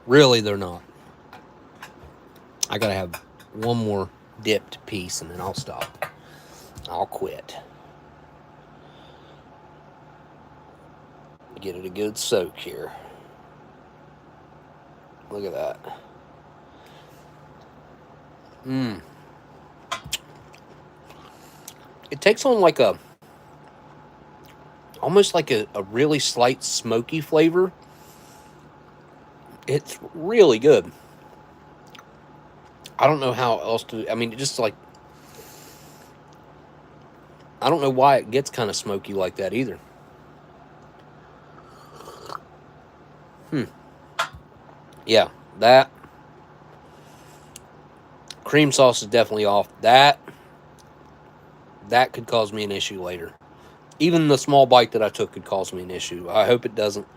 Really, they're not. I gotta have one more dipped piece and then I'll stop. I'll quit. Get it a good soak here. Look at that. It takes on like a, almost like a really slight smoky flavor. It's really good. I don't know how else to, I mean, it just like, I don't know why it gets kind of smoky like that either. Yeah, that cream sauce is definitely off. That could cause me an issue later. Even the small bite that I took could cause me an issue. I hope it doesn't.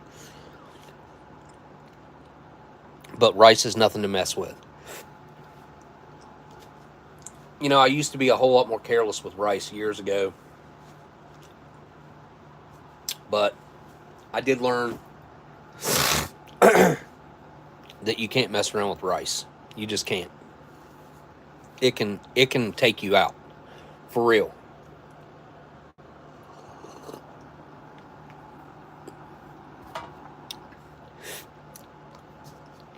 But rice is nothing to mess with. You know, I used to be a whole lot more careless with rice years ago. But I did learn that you can't mess around with rice. You just can't. It can take you out. For real.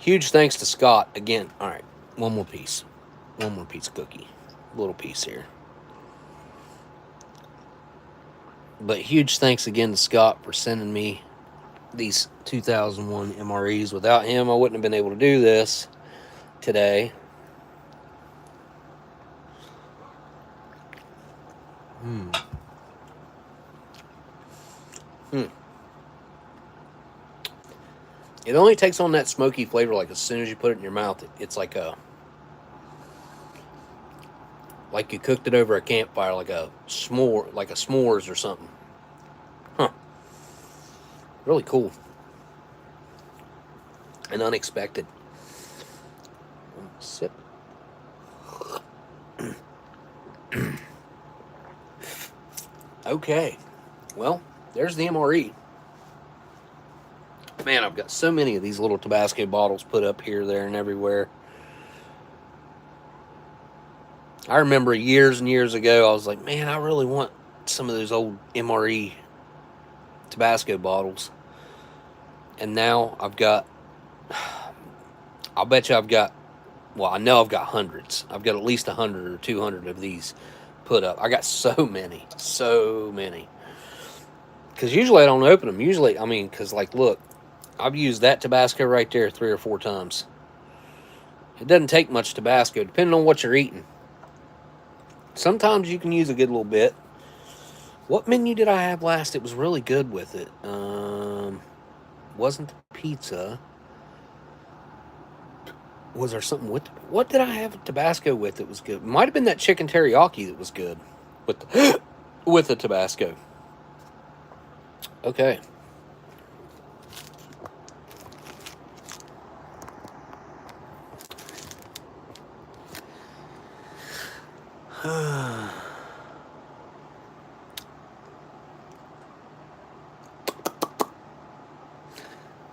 Huge thanks to Scott again. All right, one more piece of cookie, little piece here. But huge thanks again to Scott for sending me these 2001 MREs. Without him, I wouldn't have been able to do this today. It only takes on that smoky flavor like as soon as you put it in your mouth. It's like you cooked it over a campfire, like a s'mores or something. Huh. Really cool. And unexpected. Sip. Okay. Well, there's the MRE. Man, I've got so many of these little Tabasco bottles put up here, there, and everywhere. I remember years and years ago, I was like, man, I really want some of those old MRE Tabasco bottles. And now I've got, I'll bet you I've got, well, I know I've got hundreds. I've got at least 100 or 200 of these put up. I got so many. Because usually I don't open them. Usually, I mean, because like, look, I've used that Tabasco right there 3 or 4 times. It doesn't take much Tabasco, depending on what you're eating. Sometimes you can use a good little bit. What menu did I have last? It was really good with it. Wasn't the pizza. Was there something with... What did I have Tabasco with that was good? It might have been that chicken teriyaki that was good with the, with the Tabasco. Okay.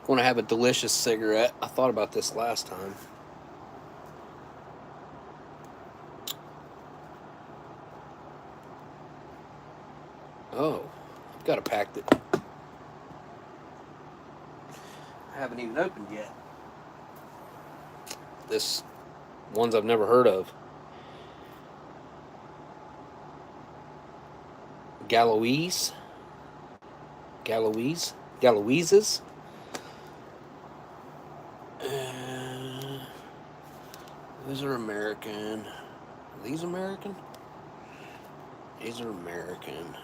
Want to have a delicious cigarette. I thought about this last time. Oh, I've got a pack that I haven't even opened yet. This ones I've never heard of. Galoises. These are American. Are these American? These are American.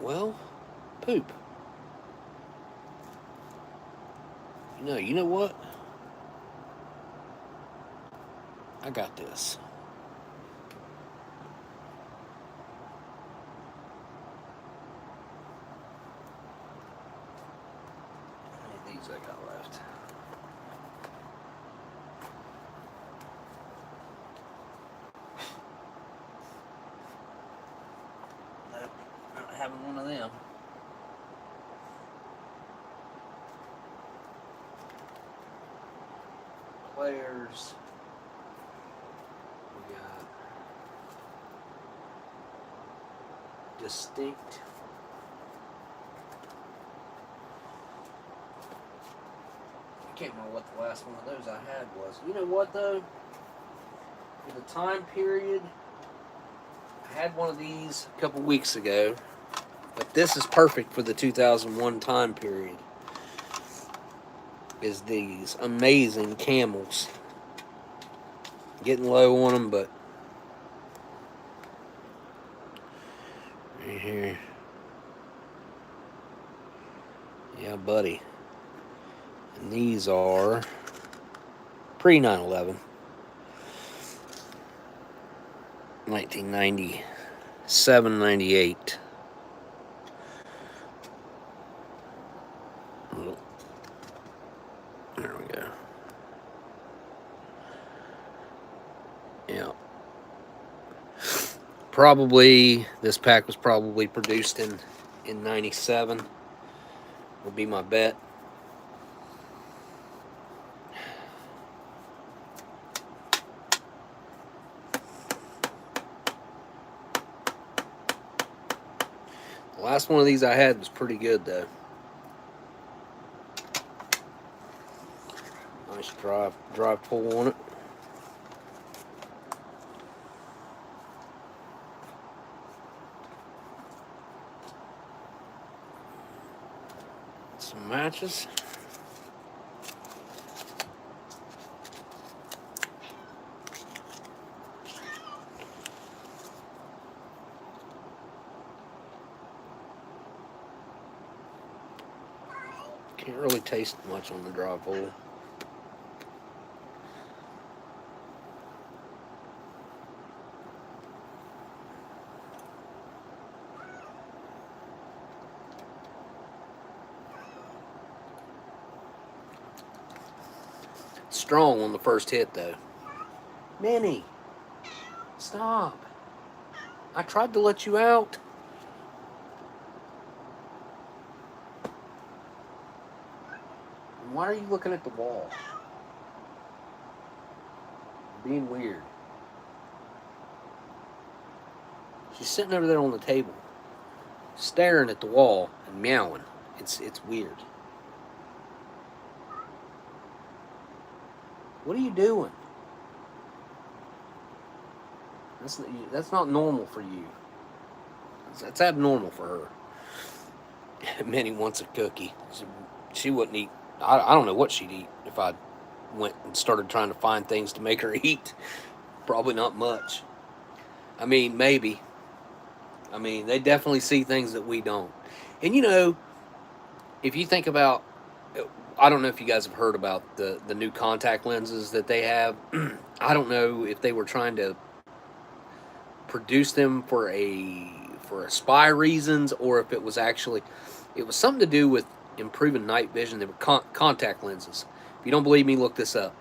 Well, poop. You know what? I got this. How many of these I got left? Nope, not having one of them. Players. We got distinct. I can't remember what the last one of those I had was. You know what though? For the time period, I had one of these a couple weeks ago, but this is perfect for the 2001 time period. Is these amazing camels. Getting low on them, but right here. Yeah, buddy. And these are pre 9/11. 1997, 98. There we go. Yeah. Probably, this pack was probably produced in 97. Would be my bet. The last one of these I had was pretty good though. Nice drive pull on it. Some matches. Can't really taste much on the dry pull. Strong on the first hit, though. Minnie, stop. I tried to let you out. Why are you looking at the wall? Being weird. She's sitting over there on the table, staring at the wall and meowing. It's weird. What are you doing? That's not normal for you. That's abnormal for her. Minnie wants a cookie. She wouldn't eat. I don't know what she'd eat if I went and started trying to find things to make her eat. Probably not much. I mean, maybe. I mean, they definitely see things that we don't. And, you know, if you think about, I don't know if you guys have heard about the new contact lenses that they have. I don't know if they were trying to produce them for a spy reasons, or if it was something to do with improving night vision. They were contact lenses. If you don't believe me, look this up.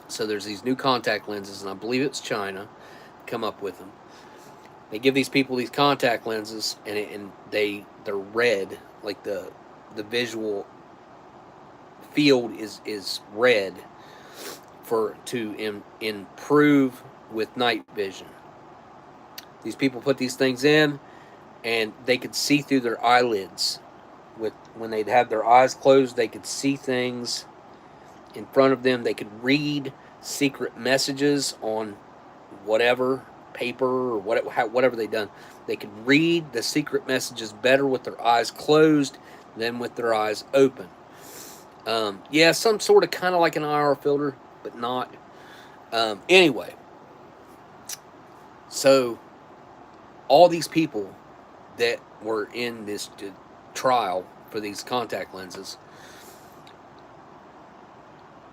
So there's these new contact lenses, and I believe it's China come up with them. They give these people these contact lenses, and they're red, like the visual field is red to improve with night vision. These people put these things in, and they could see through their eyelids. When they'd have their eyes closed, they could see things in front of them. They could read secret messages on whatever paper or whatever they'd done. They could read the secret messages better with their eyes closed than with their eyes open. Yeah, some sort of kind of like an IR filter, but not. Anyway, so all these people that were in this trial for these contact lenses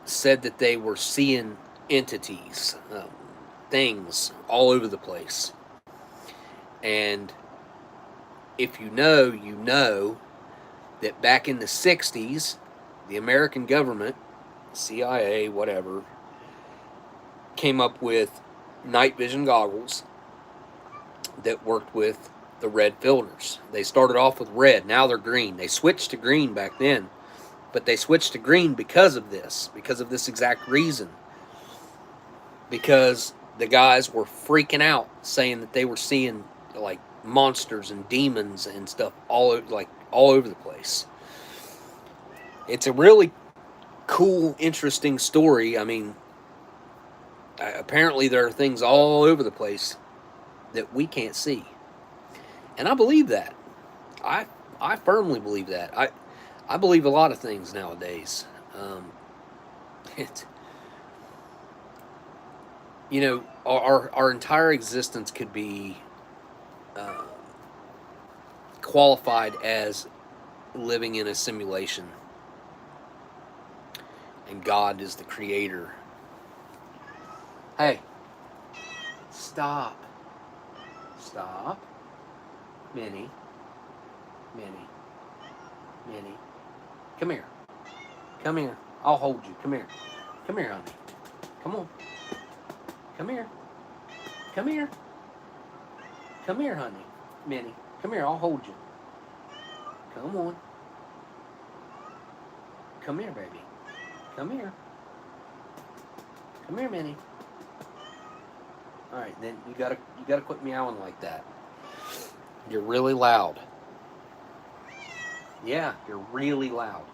said that they were seeing entities, things all over the place. And if you know that back in the 60s, the American government, CIA, whatever, came up with night vision goggles that worked with the red filters. They started off with red, now they're green. They switched to green back then, but they switched to green because of this exact reason. Because the guys were freaking out, saying that they were seeing like monsters and demons and stuff all over the place. It's a really cool, interesting story. I mean, apparently there are things all over the place that we can't see. And I believe that. I firmly believe that. I believe a lot of things nowadays. Our entire existence could be qualified as living in a simulation. And God is the creator. Hey, stop. Minnie. Come here. I'll hold you. Come here, honey. Come on. Come here, honey. Minnie, come here. I'll hold you. Come on. Come here, baby. Come here, Minnie. All right, then you gotta quit meowing like that. You're really loud. Yeah, you're really loud.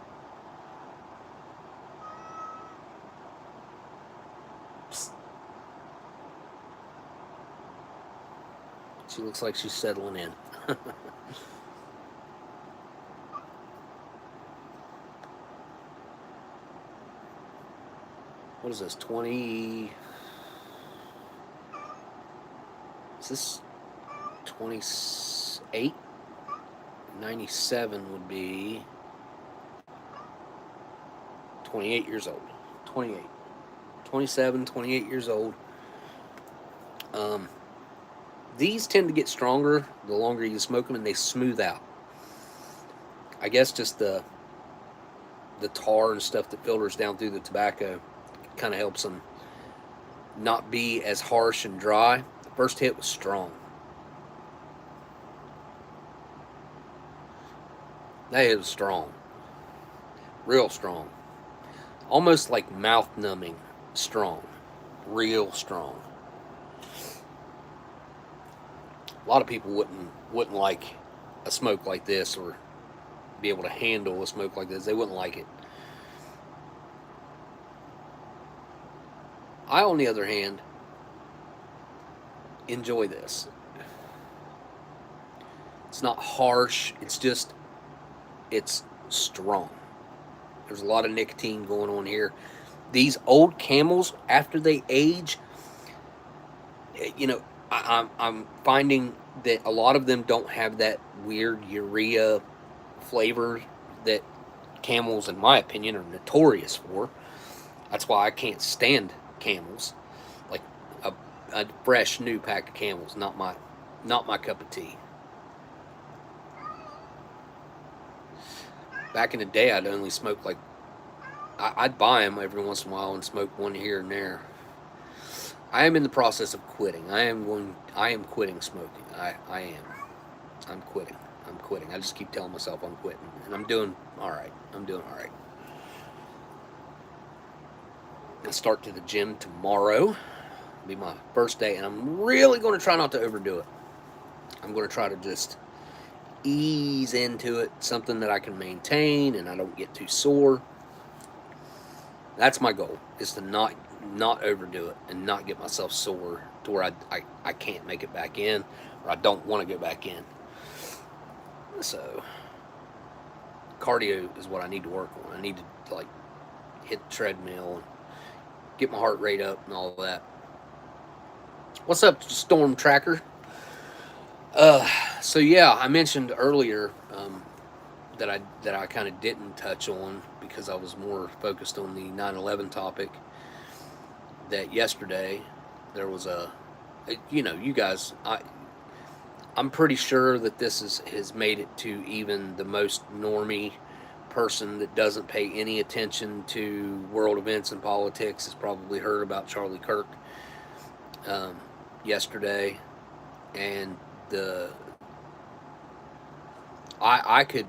She looks like she's settling in. What is this, 20... Is this 28? 97 would be 28 years old. 28. 27, 28 years old. These tend to get stronger the longer you smoke them, and they smooth out. I guess just the tar and stuff that filters down through the tobacco kind of helps them not be as harsh and dry. The first hit was strong. That hit was strong. Real strong. Almost like mouth numbing strong. Real strong. A lot of people wouldn't like a smoke like this, or be able to handle a smoke like this. They wouldn't like it. I, on the other hand, enjoy this. It's not harsh. It's strong. There's a lot of nicotine going on here. These old Camels, after they age, you know, I'm finding that a lot of them don't have that weird urea flavor that Camels, in my opinion, are notorious for. That's why I can't stand Camels. Like a fresh new pack of Camels, not my cup of tea. Back in the day, I'd only smoke like I'd buy them every once in a while and smoke one here and there. I am in the process of quitting. I am quitting smoking. I am. I'm quitting. I just keep telling myself I'm quitting, and I'm doing all right. I start to the gym tomorrow. It'll be my first day, and I'm really going to try not to overdo it. I'm going to try to just ease into it, something that I can maintain and I don't get too sore. That's my goal, is to not overdo it and not get myself sore to where I can't make it back in, or I don't want to go back in. So cardio is what I need to work on. I need to like hit the treadmill and get my heart rate up and all that. What's up, Storm Tracker? So yeah, I mentioned earlier that I kind of didn't touch on because I was more focused on the 9/11 topic. That yesterday there was you guys, I'm pretty sure that this has made it to even the most normie person that doesn't pay any attention to world events and politics has probably heard about Charlie Kirk yesterday, and I could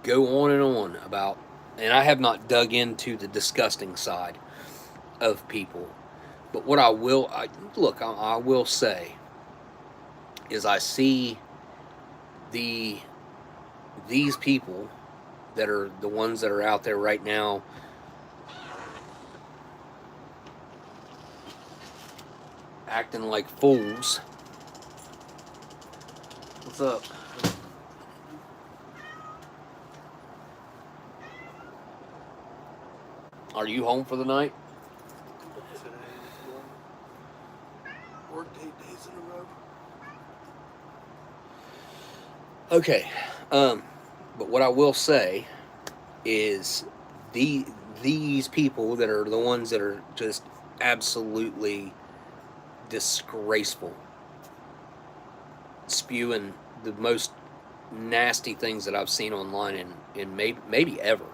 go on and on about, and I have not dug into the disgusting side of people, but what I will say is I see these people that are the ones that are out there right now acting like fools. What's up? Are you home for the night? Worked 8 days in a row. Okay, but what I will say is these people that are the ones that are just absolutely disgraceful, spewing the most nasty things that I've seen online in maybe ever.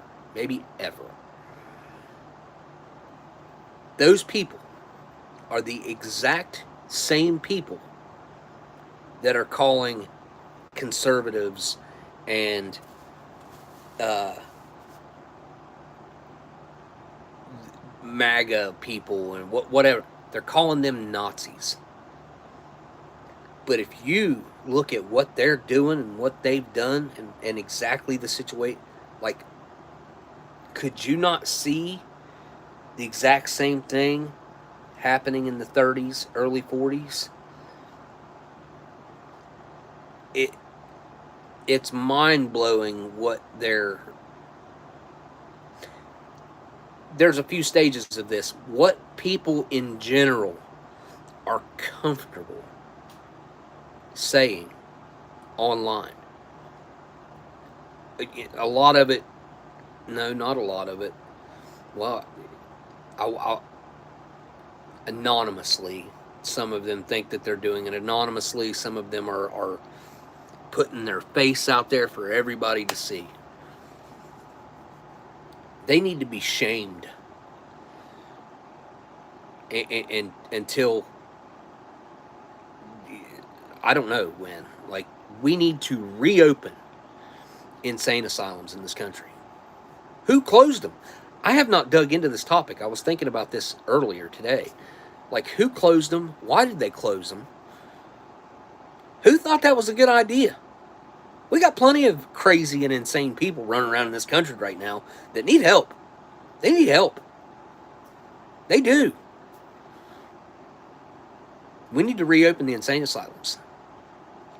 Those people are the exact same people that are calling conservatives and MAGA people and whatever. They're calling them Nazis. But if you look at what they're doing and what they've done and exactly the situation, like, could you not see the exact same thing happening in the 30s, early 40s? it's mind-blowing what there's a few stages of this. What people in general are comfortable saying online. A lot of it, no, not a lot of it. Well, anonymously, some of them think that they're doing it anonymously. Some of them are putting their face out there for everybody to see. They need to be shamed. And until, I don't know when, like, we need to reopen insane asylums in this country. Who closed them? I have not dug into this topic. I was thinking about this earlier today. Like, who closed them? Why did they close them? Who thought that was a good idea? We got plenty of crazy and insane people running around in this country right now that need help. They need help. They do. We need to reopen the insane asylums.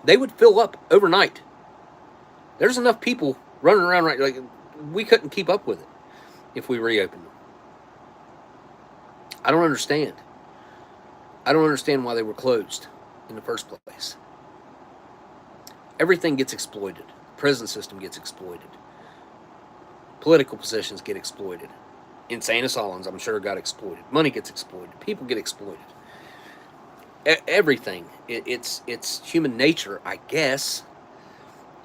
They would fill up overnight. There's enough people running around right, like, we couldn't keep up with it if we reopened them. I don't understand. I don't understand why they were closed in the first place. Everything gets exploited. The prison system gets exploited. Political positions get exploited. Insane asylums, I'm sure, got exploited. Money gets exploited. People get exploited. Everything. It's human nature, I guess.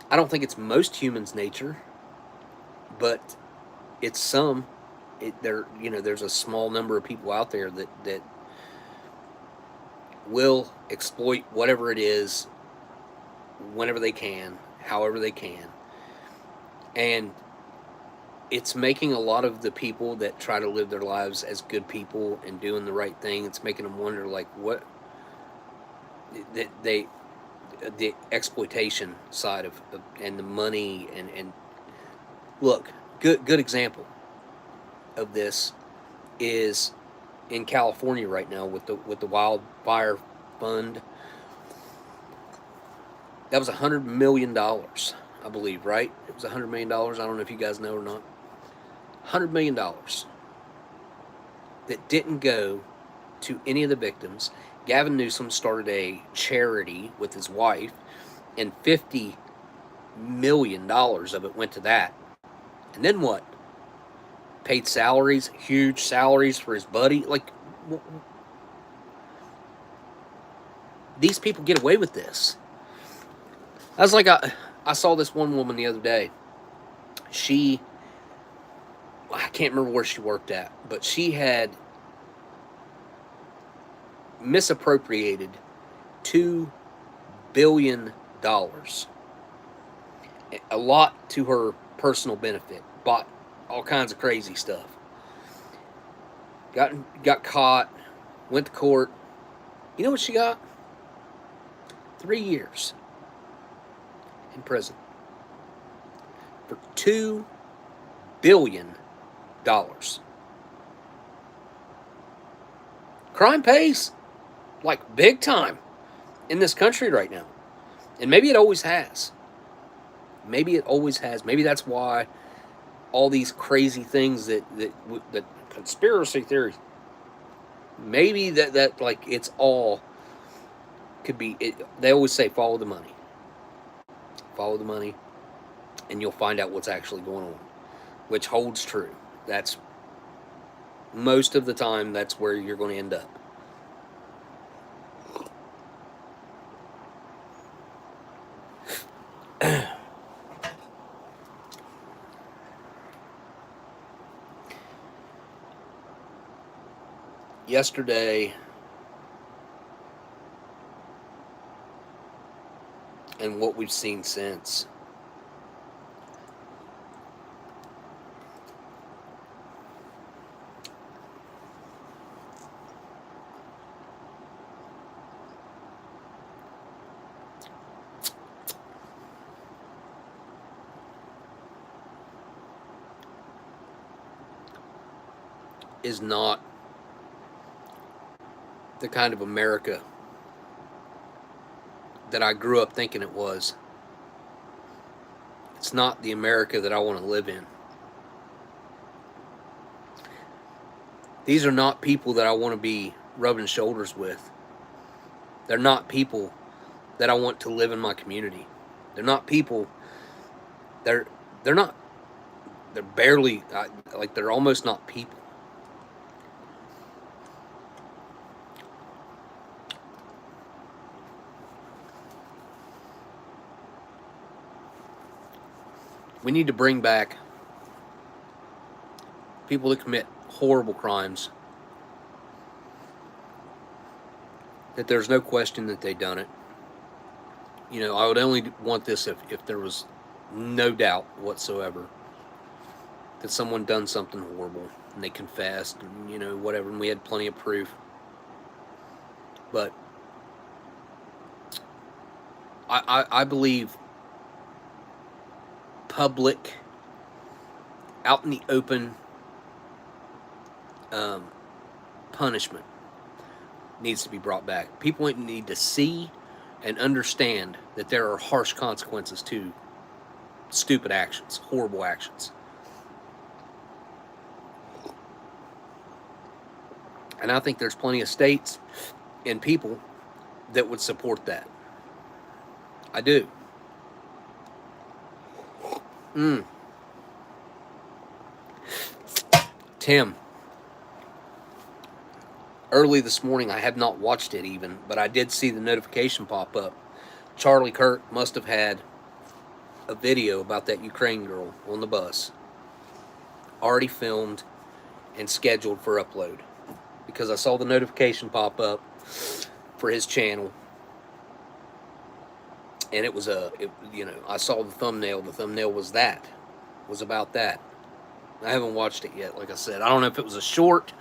I don't think it's most humans' nature, but it's some. There's a small number of people out there that will exploit whatever it is, whenever they can, however they can, and it's making a lot of the people that try to live their lives as good people and doing the right thing. It's making them wonder, like, what the exploitation side of and the money and look, good example of this is in California right now with the wildfire fund. That was $100 million, I believe, right? It was $100 million. I don't know if you guys know or not. $100 million that didn't go to any of the victims. Gavin Newsom started a charity with his wife, and $50 million of it went to that. And then what? Paid salaries, huge salaries for his buddy. Like, these people get away with this. I was like, I saw this one woman the other day. I can't remember where she worked at, but she had misappropriated $2 billion. A lot to her personal benefit. Bought all kinds of crazy stuff. Got caught. Went to court. You know what she got? 3 years in prison for $2 billion. Crime pays like big time in this country right now, and maybe it always has. Maybe that's why all these crazy things that conspiracy theories. Maybe that like it's all could be. They always say follow the money. Follow the money, and you'll find out what's actually going on, which holds true. That's most of the time. That's where you're going to end up. Yesterday, and what we've seen since, is not the kind of America that I grew up thinking it was. It's not the America that I want to live in. These are not people that I want to be rubbing shoulders with. They're not people that I want to live in my community. They're not people. They're not. They're barely like they're almost not people. We need to bring back people that commit horrible crimes, that there's no question that they done it. You know, I would only want this if there was no doubt whatsoever that someone done something horrible and they confessed and, you know, whatever, and we had plenty of proof. But I believe public, out in the open punishment needs to be brought back. People need to see and understand that there are harsh consequences to stupid actions, horrible actions. And I think there's plenty of states and people that would support that. I do. Tim, early this morning, I had not watched it even, but I did see the notification pop up. Charlie Kirk must have had a video about that Ukraine girl on the bus already filmed and scheduled for upload, because I saw the notification pop up for his channel, and it was I saw the thumbnail. The thumbnail was about that. I haven't watched it yet. Like I said, I don't know if it was a short.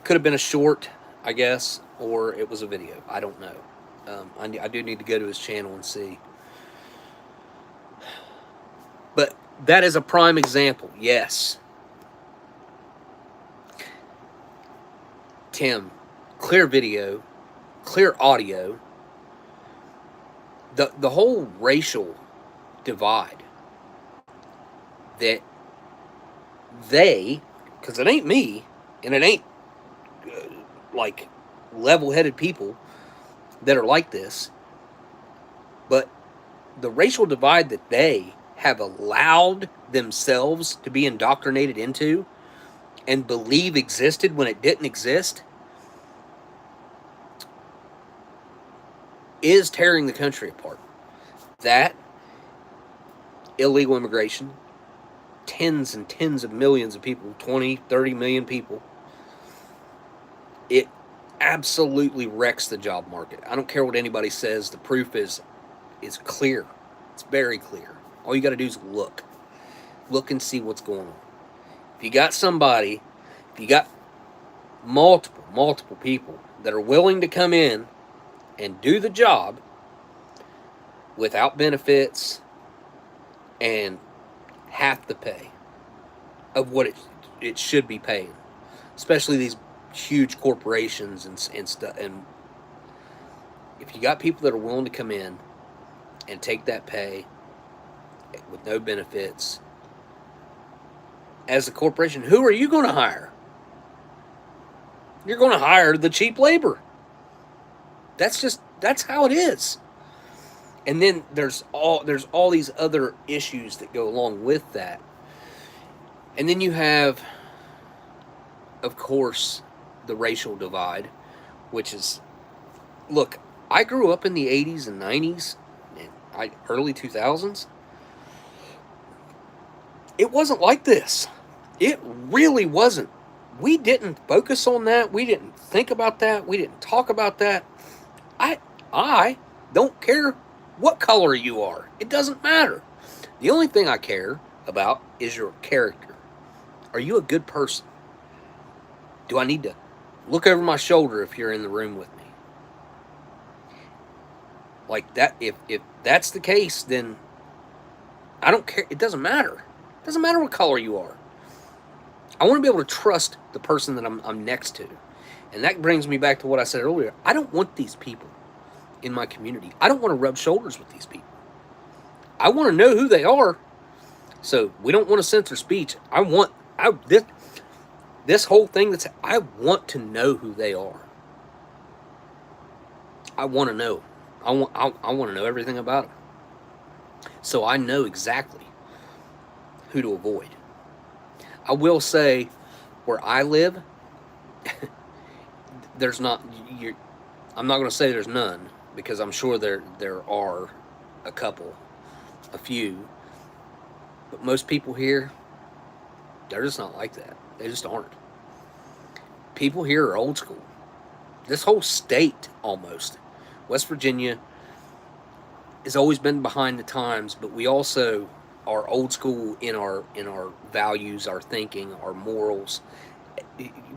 Could have been a short, I guess, or it was a video. I don't know. I do need to go to his channel and see. But that is a prime example. Yes. Tim, clear video, clear audio. The whole racial divide that because it ain't me, and it ain't like level-headed people that are like this, but the racial divide that they have allowed themselves to be indoctrinated into and believe existed when it didn't exist is tearing the country apart. That, illegal immigration, tens and tens of millions of people, 20, 30 million people, it absolutely wrecks the job market. I don't care what anybody says. The proof is clear. It's very clear. All you got to do is look and see what's going on. If you got multiple people that are willing to come in and do the job without benefits and half the pay of what it should be paying, especially these huge corporations and stuff. And if you got people that are willing to come in and take that pay with no benefits, as a corporation, who are you going to hire? You're going to hire the cheap labor. That's how it is. And then there's all these other issues that go along with that. And then you have, of course, the racial divide, which is, look, I grew up in the 80s and 90s and early 2000s. It wasn't like this. It really wasn't. We didn't focus on that. We didn't think about that. We didn't talk about that. I don't care what color you are. It doesn't matter. The only thing I care about is your character. Are you a good person? Do I need to look over my shoulder if you're in the room with me? Like that, if that's the case, then I don't care. It doesn't matter. It doesn't matter what color you are. I want to be able to trust the person that I'm next to. And that brings me back to what I said earlier. I don't want these people in my community. I don't want to rub shoulders with these people. I want to know who they are. So we don't want to censor speech. This whole thing I want to know who they are. I want to know. I want to know everything about them. So I know exactly who to avoid. I will say, where I live, there's not. I'm not going to say there's none, because I'm sure there are a couple, a few. But most people here, they're just not like that. They just aren't. People here are old school. This whole state, almost, West Virginia, has always been behind the times, but we also are old school in our values, our thinking, our morals.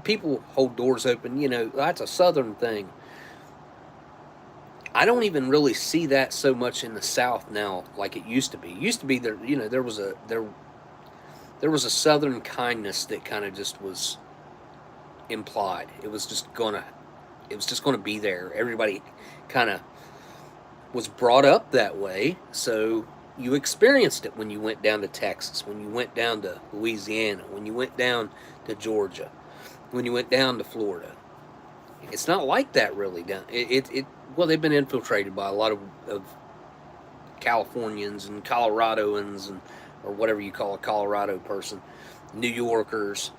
People hold doors open. That's a Southern thing. I don't even really see that so much in the South now, like it used to be. It used to be there. There was a Southern kindness that kind of just was implied. It was just gonna be there. Everybody kind of was brought up that way, so you experienced it when you went down to Texas, when you went down to Louisiana, when you went down to Georgia, when you went down to Florida. It's not like that really down. Well, they've been infiltrated by a lot of Californians and Coloradoans, or whatever you call a Colorado person, New Yorkers,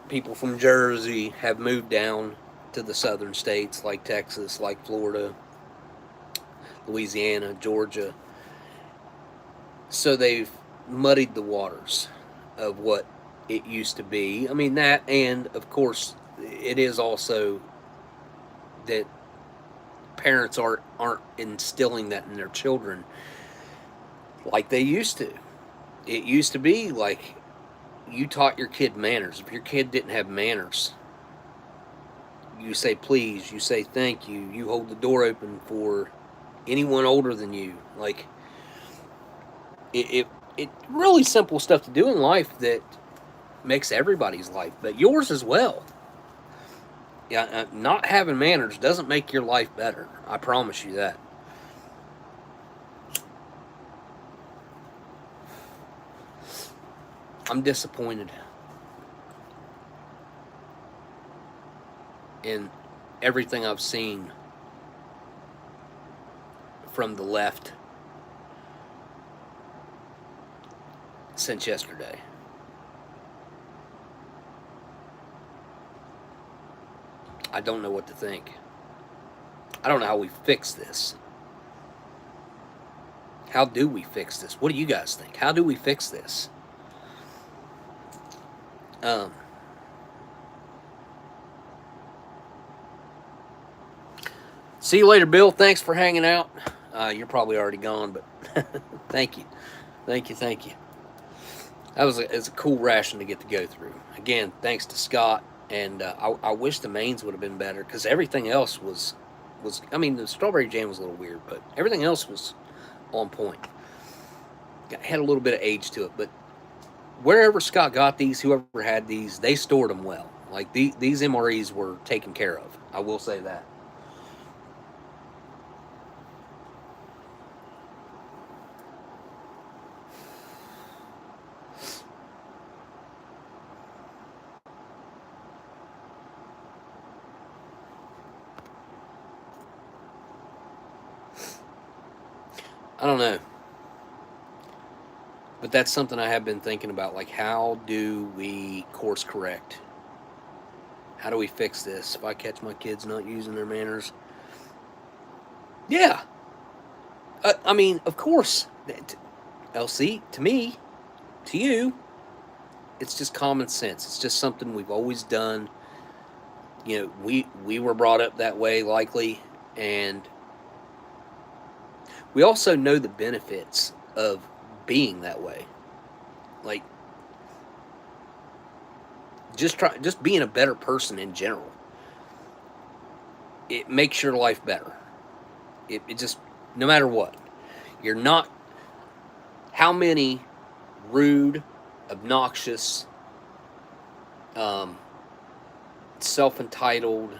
people from Jersey have moved down to the southern states like Texas, like Florida, Louisiana, Georgia. So they've muddied the waters of what it used to be. I mean, that, and of course, it is also that parents aren't instilling that in their children like they used to. It used to be like you taught your kid manners. If your kid didn't have manners, you say please, you say thank you, you hold the door open for anyone older than you. Like, it really simple stuff to do in life that makes everybody's life, but yours as well. Yeah, not having manners doesn't make your life better. I promise you that. I'm disappointed in everything I've seen from the left since yesterday. I don't know what to think. I don't know how we fix this. How do we fix this? What do you guys think? How do we fix this? See you later, Bill. Thanks for hanging out. You're probably already gone, but thank you. Thank you. It's a cool ration to get to go through. Again, thanks to Scott. And I wish the mains would have been better, because everything else was, I mean, the strawberry jam was a little weird, but everything else was on point. It had a little bit of age to it, but wherever Scott got these, whoever had these, they stored them well. Like, these MREs were taken care of. I will say that. I don't know. But that's something I have been thinking about. Like, how do we course correct? How do we fix this? If I catch my kids not using their manners. Yeah. I mean, of course. LC, to me, to you, it's just common sense. It's just something we've always done. We were brought up that way, likely. And we also know the benefits of being that way. Like, just being a better person in general. It makes your life better. It just, no matter what. You're not, how many rude, obnoxious, self-entitled,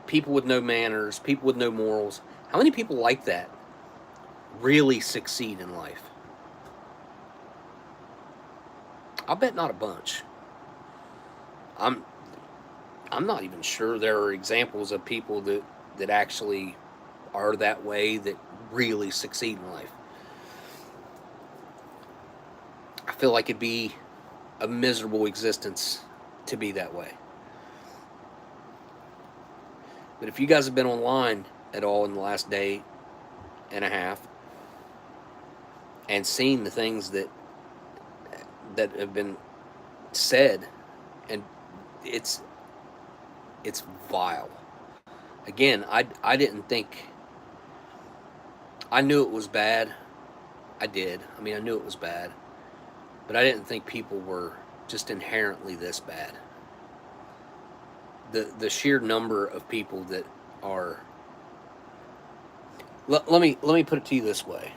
people with no manners, people with no morals, how many people like that really succeed in life? I bet not a bunch. I'm not even sure there are examples of people that actually are that way that really succeed in life. I feel like it'd be a miserable existence to be that way. But if you guys have been online at all in the last day and a half and seen the things that have been said, and it's vile. Again, I didn't think, I knew it was bad. I did. I mean, I knew it was bad, but I didn't think people were just inherently this bad. The sheer number of people that are. Let me put it to you this way.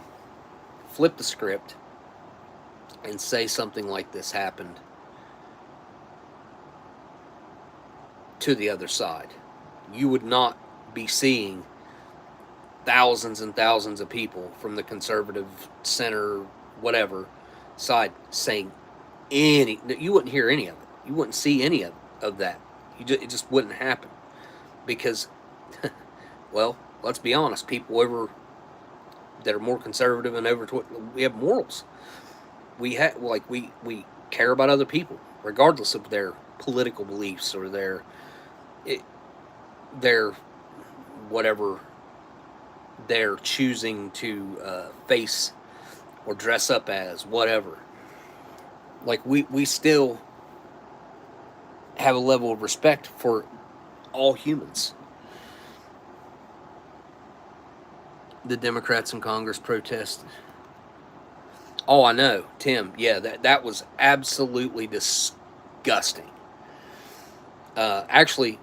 Flip the script and say something like this happened to the other side. You would not be seeing thousands and thousands of people from the conservative center, whatever side saying any. You wouldn't hear any of it. You wouldn't see any of that. It just wouldn't happen because, well, let's be honest. People over that are more conservative and we have morals. We care about other people, regardless of their political beliefs or their whatever they're choosing to face or dress up as, whatever. Like we still have a level of respect for all humans. The Democrats in Congress protested. Oh, I know, Tim. Yeah, that was absolutely disgusting. Actually,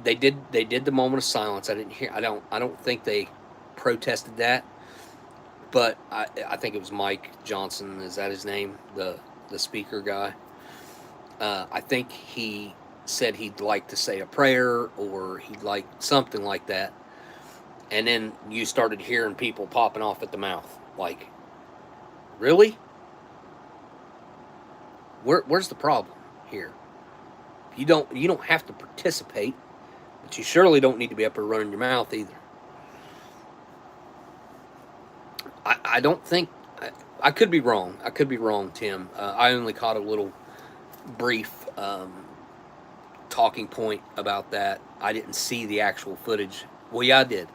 they did the moment of silence. I didn't hear. I don't think they protested that, but I think it was Mike Johnson. Is that his name? The speaker guy. I think he said he'd like to say a prayer or he'd like something like that. And then you started hearing people popping off at the mouth. Like, really? Where's the problem here? You don't have to participate, but you surely don't need to be up there running your mouth either. I don't think, I could be wrong. I could be wrong, Tim. I only caught a little brief talking point about that. I didn't see the actual footage. Well, yeah, I did.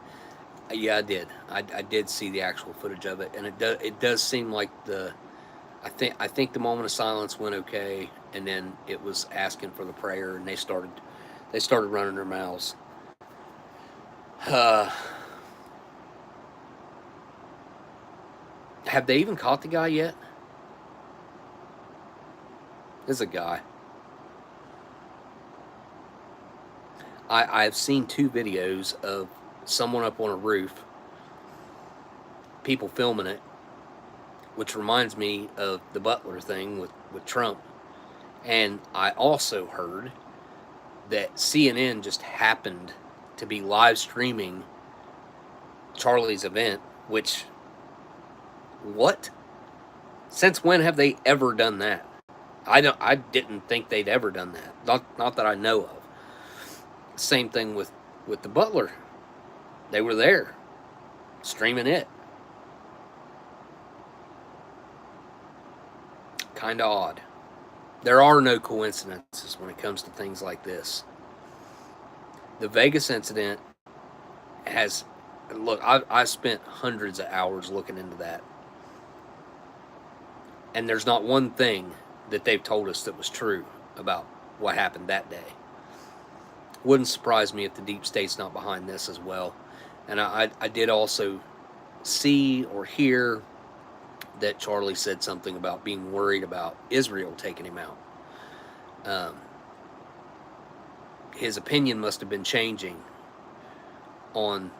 I did see the actual footage of it, and it does seem like I think the moment of silence went okay, and then it was asking for the prayer, and they started running their mouths. Have they even caught the guy yet? There's a guy. I've seen 2 videos of someone up on a roof, people filming it, which reminds me of the Butler thing with Trump. And I also heard that CNN just happened to be live streaming Charlie's event, which, what? Since when have they ever done that? I didn't think they'd ever done that. Not that I know of. Same thing with the Butler. They were there, streaming it. Kind of odd. There are no coincidences when it comes to things like this. The Vegas incident has, look, I spent hundreds of hours looking into that. And there's not one thing that they've told us that was true about what happened that day. Wouldn't surprise me if the deep state's not behind this as well. And I did also see or hear that Charlie said something about being worried about Israel taking him out. His opinion must have been changing on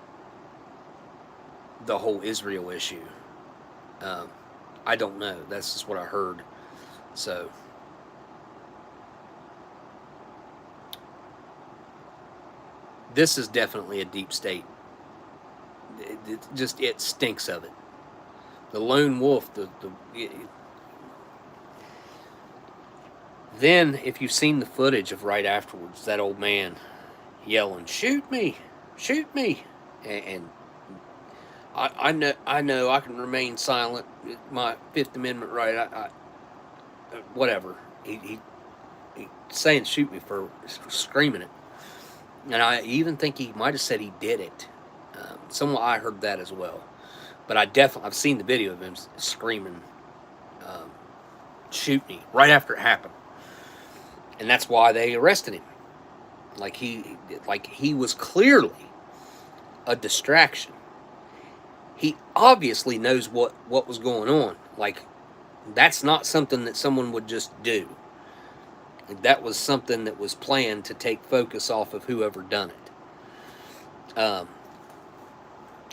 the whole Israel issue. I don't know. That's just what I heard. So, this is definitely a deep state. It stinks of it. The lone wolf, Then, if you've seen the footage of right afterwards, that old man yelling, "Shoot me! Shoot me!" And I know I can remain silent. My Fifth Amendment right. Whatever. He saying shoot me for screaming it, and I even think he might have said he did it. Somewhat I heard that as well, but I've seen the video of him screaming, "Shoot me!" right after it happened, and that's why they arrested him. Like he was clearly a distraction. He obviously knows what was going on. Like, that's not something that someone would just do. That was something that was planned to take focus off of whoever done it.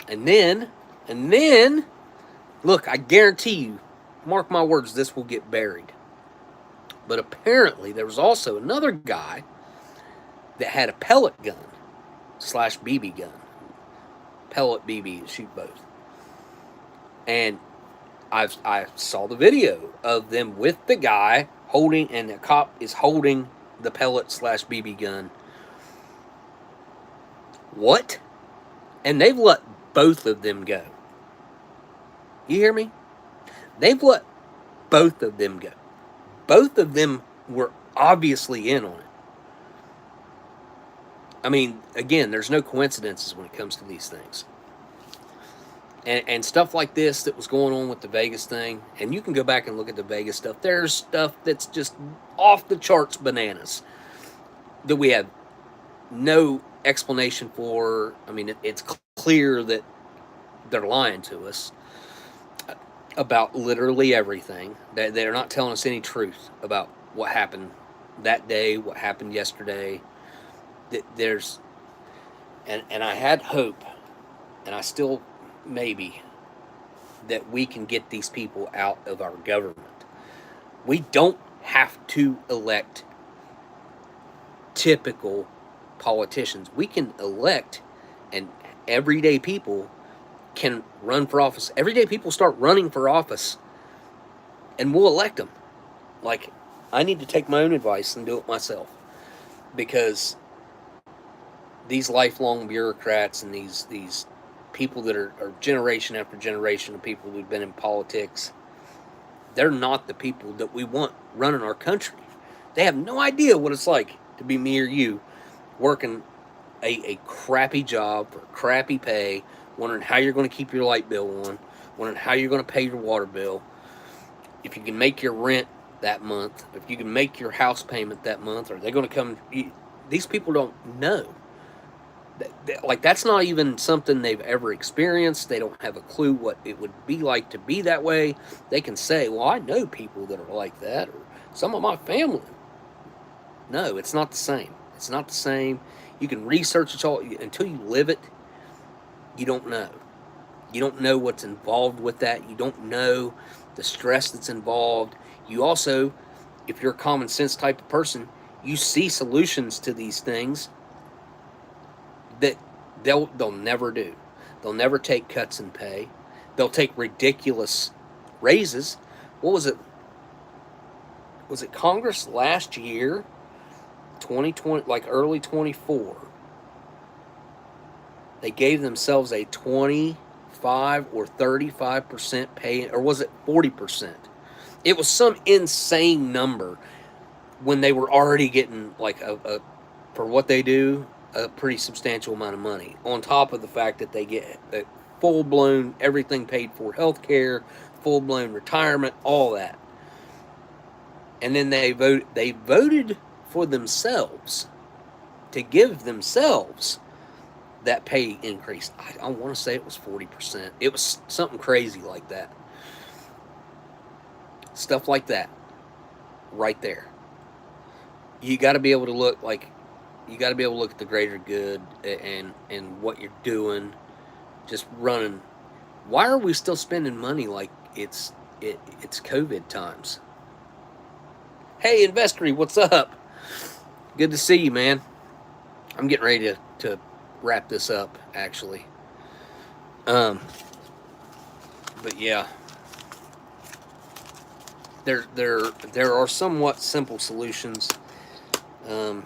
And then, look, I guarantee you, mark my words, this will get buried. But apparently, there was also another guy that had a pellet gun / BB gun. Pellet BB, shoot both. And I saw the video of them with the guy holding, and the cop is holding the pellet / BB gun. What? And they've let both of them go. You hear me? They've let both of them go. Both of them were obviously in on it. I mean, again, there's no coincidences when it comes to these things. And stuff like this that was going on with the Vegas thing, and you can go back and look at the Vegas stuff. There's stuff that's just off the charts bananas that we have no explanation for. I mean, it's clear that they're lying to us about literally everything. They're not telling us any truth about what happened that day, what happened yesterday. There's, and I had hope, and I still maybe, that we can get these people out of our government. We don't have to elect typical politicians. We can elect, and everyday people can run for office. Everyday people start running for office, and we'll elect them. Like, I need to take my own advice and do it myself, because these lifelong bureaucrats and these people that are generation after generation of people who've been in politics, they're not the people that we want running our country. They have no idea what it's like to be me or you, working a crappy job for crappy pay, wondering how you're going to keep your light bill on, wondering how you're going to pay your water bill, if you can make your rent that month, if you can make your house payment that month. Are they going to come? These people don't know. Like, that's not even something they've ever experienced. They don't have a clue what it would be like to be that way. They can say, well, I know people that are like that, or some of my family. No, it's not the same. It's not the same. You can research it all. Until you live it, you don't know. You don't know what's involved with that. You don't know the stress that's involved. You also, if you're a common sense type of person, you see solutions to these things that they'll never do. They'll never take cuts in pay. They'll take ridiculous raises. What was it? Was it Congress last year, 2020, like early 24? They gave themselves a 25 or 35% pay, or was it 40%? It was some insane number when they were already getting, like, a for what they do, a pretty substantial amount of money, on top of the fact that they get a full-blown, everything paid for health care, full-blown retirement, all that. And then they voted for themselves to give themselves that pay increase. I want to say it was 40%. It was something crazy like that. Stuff like that right there. You got to be able to look like, you got to be able to look at the greater good and what you're doing, just running. Why are we still spending money like it's COVID times? Hey, Investory, what's up? Good to see you, man. I'm getting ready to wrap this up, actually. But yeah. there are somewhat simple solutions. The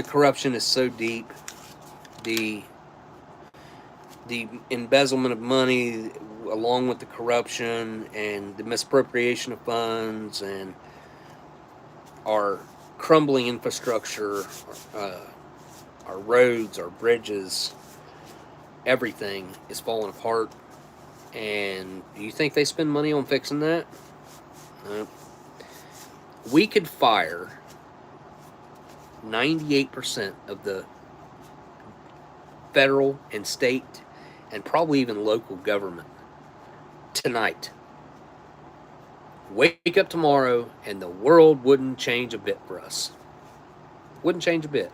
corruption is so deep. The embezzlement of money, along with the corruption and the misappropriation of funds and our crumbling infrastructure, our roads, our bridges, everything is falling apart. And do you think they spend money on fixing that? No. We could fire 98% of the federal and state and probably even local government tonight. Wake up tomorrow and the world wouldn't change a bit for us. Wouldn't change a bit.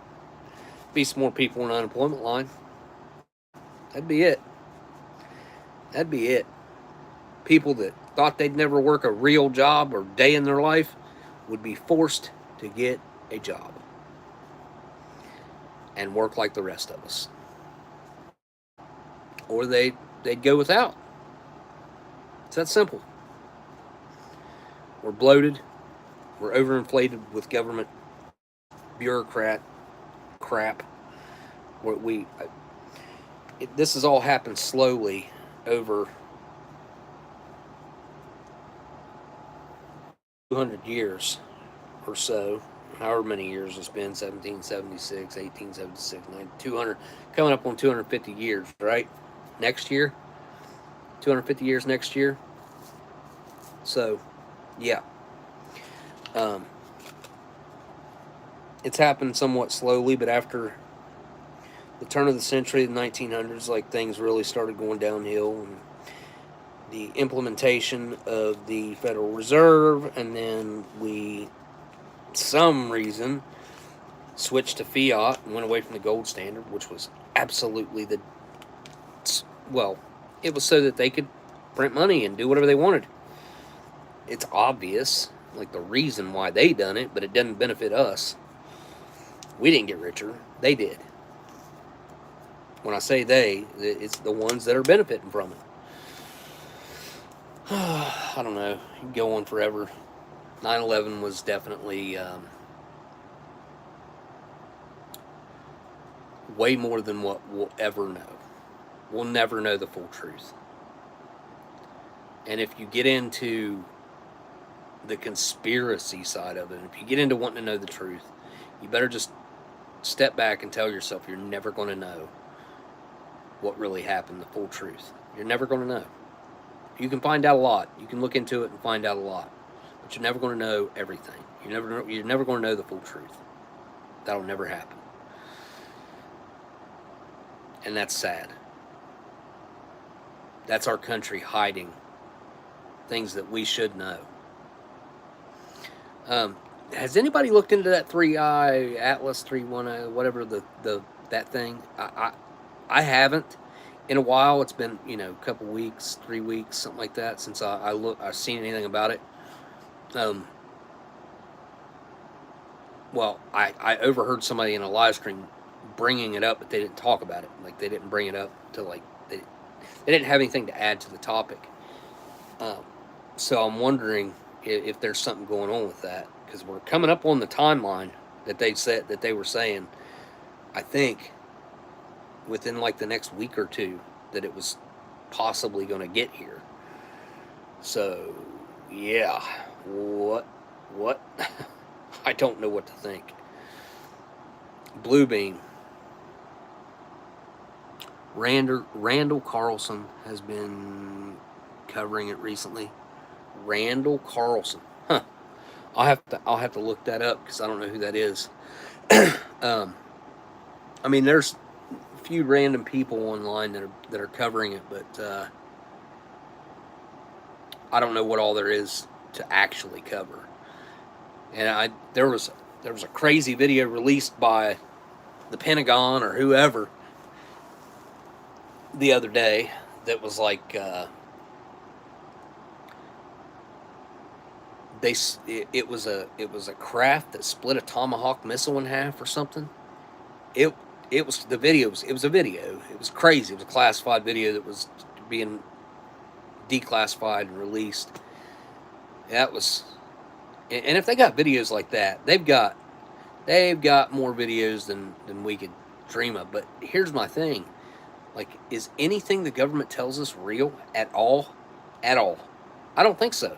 Be some more people on the unemployment line. That'd be it. That'd be it. People that thought they'd never work a real job or day in their life would be forced to get a job and work like the rest of us. Or they'd go without. It's that simple. We're bloated. We're overinflated with government bureaucrat crap. This has all happened slowly over 200 years or so, however many years it's been, 1776, 1876, 200, coming up on 250 years, right? Next year, 250 years next year. So, yeah. It's happened somewhat slowly, but after the turn of the century, the 1900s, like things really started going downhill. And the implementation of the Federal Reserve, and then we, some reason, switched to fiat and went away from the gold standard, which was absolutely it was so that they could print money and do whatever they wanted. It's obvious, like the reason why they done it, but it doesn't benefit us. We didn't get richer, they did. When I say they, it's the ones that are benefiting from it. I don't know. You can go on forever. 9/11 was definitely way more than what we'll ever know. We'll never know the full truth. And if you get into the conspiracy side of it, if you get into wanting to know the truth, you better just step back and tell yourself you're never going to know what really happened, the full truth. You're never going to know. You can find out a lot. You can look into it and find out a lot. But you're never going to know everything. You're never going to know the full truth. That'll never happen. And that's sad. That's our country hiding things that we should know. Has anybody looked into that 3i Atlas 310, whatever that thing? I haven't in a while. It's been, a couple weeks, 3 weeks, something like that, since I've seen anything about it. Well, I overheard somebody in a live stream bringing it up, but they didn't talk about it. Like, they didn't bring it up to, like, they didn't have anything to add to the topic. So I'm wondering if there's something going on with that, because we're coming up on the timeline that they were saying, I think, within like the next week or two, that it was possibly going to get here. So, yeah, what? I don't know what to think. Bluebeam. Randall Carlson has been covering it recently. Randall Carlson. Huh. I'll have to look that up, because I don't know who that is. I mean, there's a few random people online that are covering it, but I don't know what all there is to actually cover. And there was a crazy video released by the Pentagon or whoever the other day that was like it was a craft that split a Tomahawk missile in half or something. It was a video. It was crazy. It was a classified video that was being declassified and released. That was, and if they got videos like that, they've got more videos than we could dream of. But here's my thing: like, is anything the government tells us real at all? At all? I don't think so.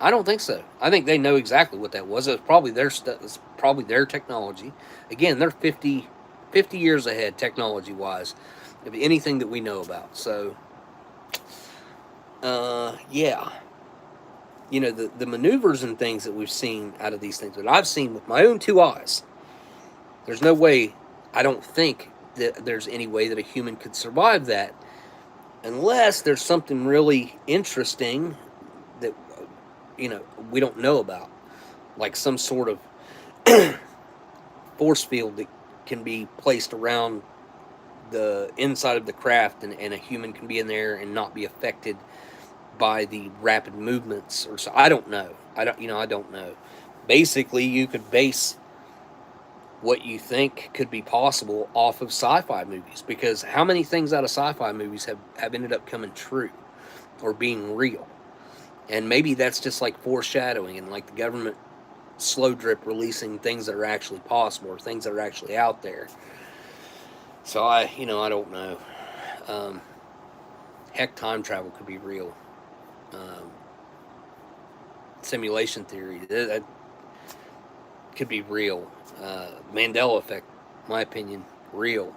I don't think so. I think they know exactly what that was. It's probably their stuff. It's probably their technology. Again, they're 50 years ahead technology wise of anything that we know about. So, yeah, the maneuvers and things that we've seen out of these things that I've seen with my own two eyes. There's no way. I don't think that there's any way that a human could survive that unless there's something really interesting that we don't know about, like some sort of force field that can be placed around the inside of the craft, and a human can be in there and not be affected by the rapid movements or so. I don't know. I don't know. Basically, you could base what you think could be possible off of sci-fi movies, because how many things out of sci-fi movies have ended up coming true or being real? And maybe that's just like foreshadowing, and like the government slow drip releasing things that are actually possible or things that are actually out there. So I don't know. Heck, time travel could be real. Simulation theory, that could be real. Mandela effect, my opinion, real.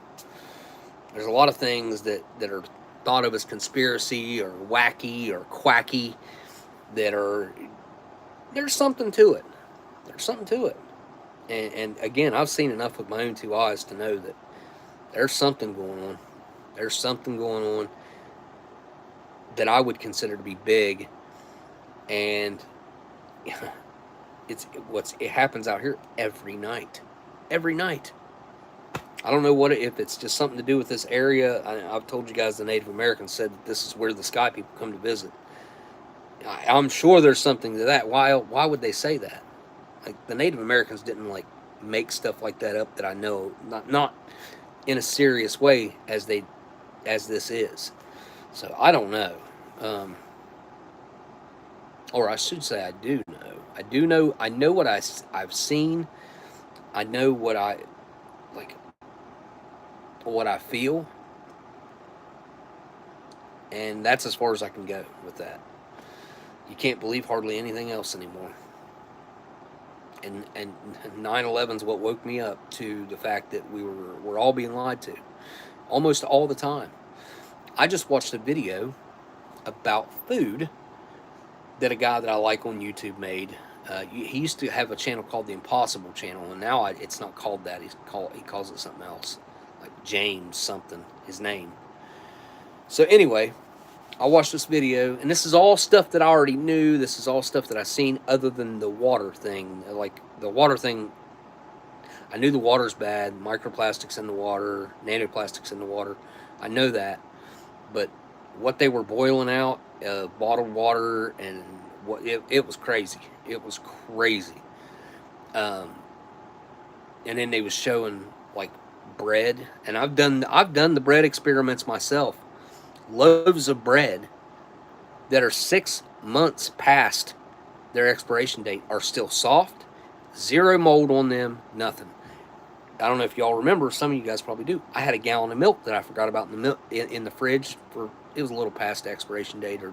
There's a lot of things that are thought of as conspiracy or wacky or quacky that there's something to it. There's something to it. And again, I've seen enough with my own two eyes to know that there's something going on. There's something going on that I would consider to be big, and it happens out here every night. Every night. I don't know if it's just something to do with this area. I've told you guys the Native Americans said that this is where the sky people come to visit. I'm sure there's something to that. Why would they say that? Like, the Native Americans didn't like make stuff like that up that I know, not in a serious way as this is. So I don't know. Or I should say I do know. I do know. I know what I've seen. I know what I like, what I feel, and that's as far as I can go with that. You can't believe hardly anything else anymore. And 9/11's what woke me up to the fact that we're all being lied to, almost all the time. I just watched a video about food that a guy that I like on YouTube made. He used to have a channel called the Impossible Channel, and now it's not called that. He calls it something else, like James something, his name. So anyway, I watched this video, and this is all stuff that I already knew. This is all stuff that I've seen, other than the water thing. Like, the water thing, I knew the water's bad. Microplastics in the water, nanoplastics in the water. I know that. But what they were boiling out, bottled water, and it was crazy. It was crazy. And then they was showing like bread, and I've done the bread experiments myself. Loaves of bread that are 6 months past their expiration date are still soft, zero mold on them, nothing. I don't know if y'all remember. Some of you guys probably do. I had a gallon of milk that I forgot about in the fridge it was a little past the expiration date, or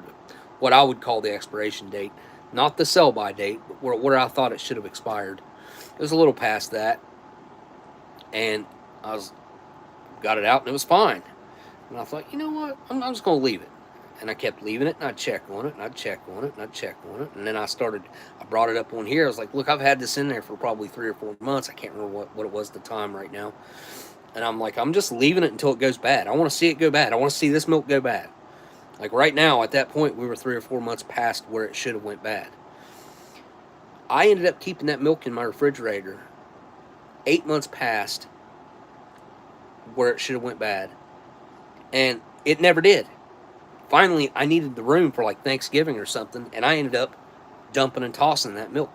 what I would call the expiration date, not the sell-by date, but where I thought it should have expired. It was a little past that, and got it out, and it was fine. And I thought, you know what, I'm just going to leave it. And I kept leaving it, and I'd check on it, and I'd check on it, and I'd check on it. And then I brought it up on here. I was like, look, I've had this in there for probably 3 or 4 months. I can't remember what it was at the time right now. And I'm like, I'm just leaving it until it goes bad. I want to see it go bad. I want to see this milk go bad. Like, right now, at that point, we were 3 or 4 months past where it should have went bad. I ended up keeping that milk in my refrigerator 8 months past where it should have went bad. And it never did. Finally, I needed the room for like Thanksgiving or something, and I ended up dumping and tossing that milk.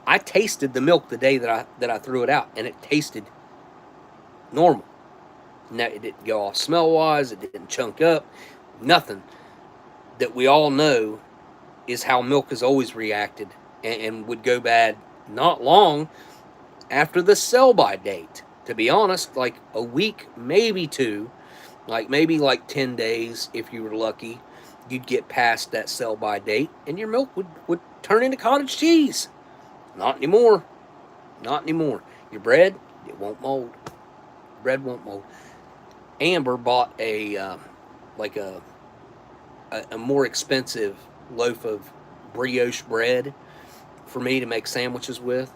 I tasted the milk the day that I threw it out, and it tasted normal. Now, it didn't go off smell-wise, it didn't chunk up, nothing that we all know is how milk has always reacted, and would go bad not long after the sell-by date. To be honest, like a week, maybe two, like maybe like 10 days if you were lucky, you'd get past that sell-by date, and your milk would turn into cottage cheese. Not anymore. Not anymore. Your bread, it won't mold. Bread won't mold. Amber bought like a more expensive loaf of brioche bread for me to make sandwiches with.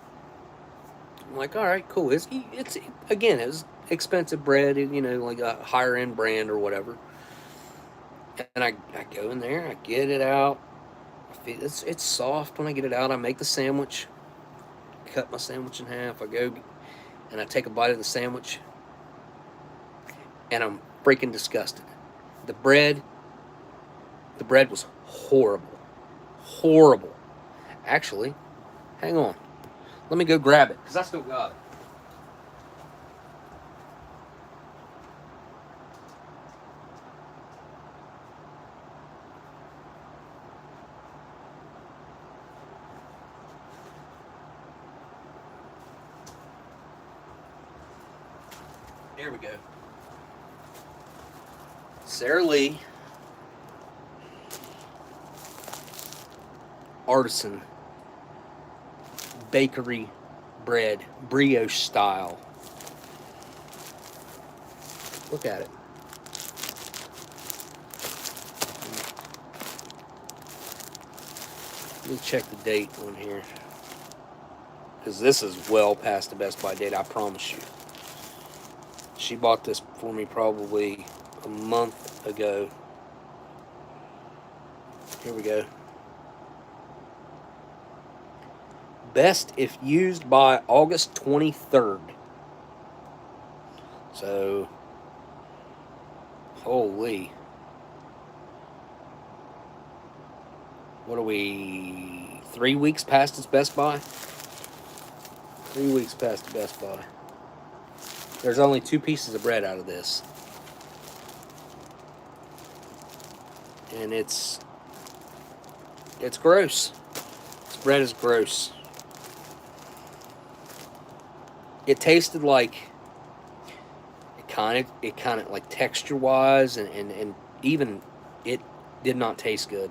I'm like, all right, cool. It's again, it was expensive bread, like a higher end brand or whatever. And I go in there, I get it out. It's soft when I get it out. I make the sandwich, cut my sandwich in half. I go and I take a bite of the sandwich, and I'm freaking disgusted. The bread was horrible. Horrible. Actually, hang on. Let me go grab it, because I still got it. There we go. Sara Lee Artisan Bakery bread, brioche style. Look at it. Let me check the date on here, because this is well past the Best Buy date, I promise you. She bought this for me probably a month ago. Here we go. Best if used by August 23rd. So, holy. What are we, 3 weeks past its Best Buy? 3 weeks past the Best Buy. There's only 2 pieces of bread out of this. And it's gross. This bread is gross. It tasted like, it kind of like texture-wise, and even it did not taste good.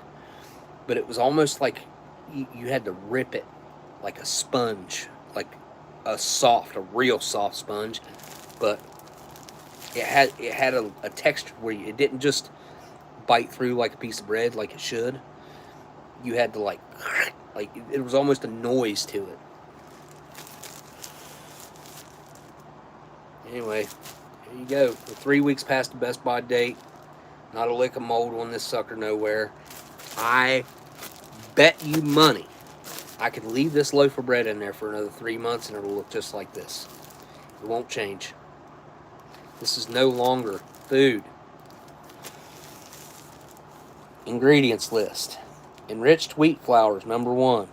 But it was almost like you had to rip it like a sponge, like a real soft sponge. But it had a texture where it didn't just bite through like a piece of bread like it should. You had to like it was almost a noise to it. Anyway, here you go. We're 3 weeks past the Best Buy date. Not a lick of mold on this sucker nowhere. I bet you money I could leave this loaf of bread in there for another 3 months and it'll look just like this. It won't change. This is no longer food. Ingredients list. Enriched wheat flours, number 1.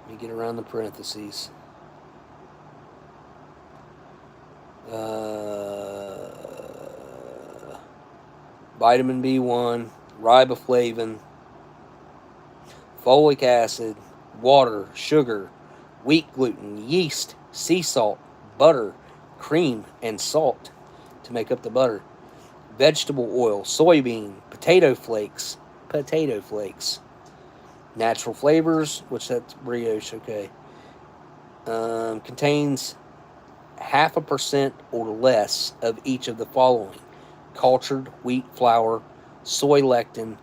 Let me get around the parentheses. Vitamin B1, riboflavin, folic acid, water, sugar, wheat gluten, yeast, sea salt, butter, cream, and salt to make up the butter. Vegetable oil, soybean, potato flakes, natural flavors, which that's brioche, okay. Contains 0.5% or less of each of the following: cultured wheat flour, soy lectin,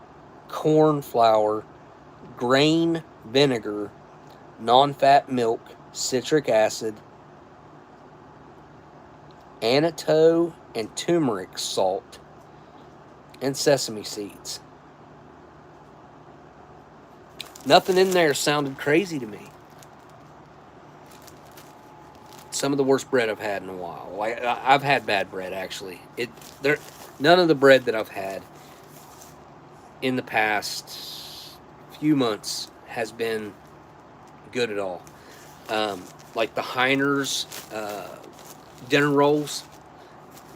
corn flour, grain vinegar, non-fat milk, citric acid, annatto and turmeric salt, and sesame seeds. Nothing in there sounded crazy to me. Some of the worst bread I've had in a while. I've had bad bread, actually. None of the bread that I've had in the past few months has been good at all. Like the Heiner's dinner rolls,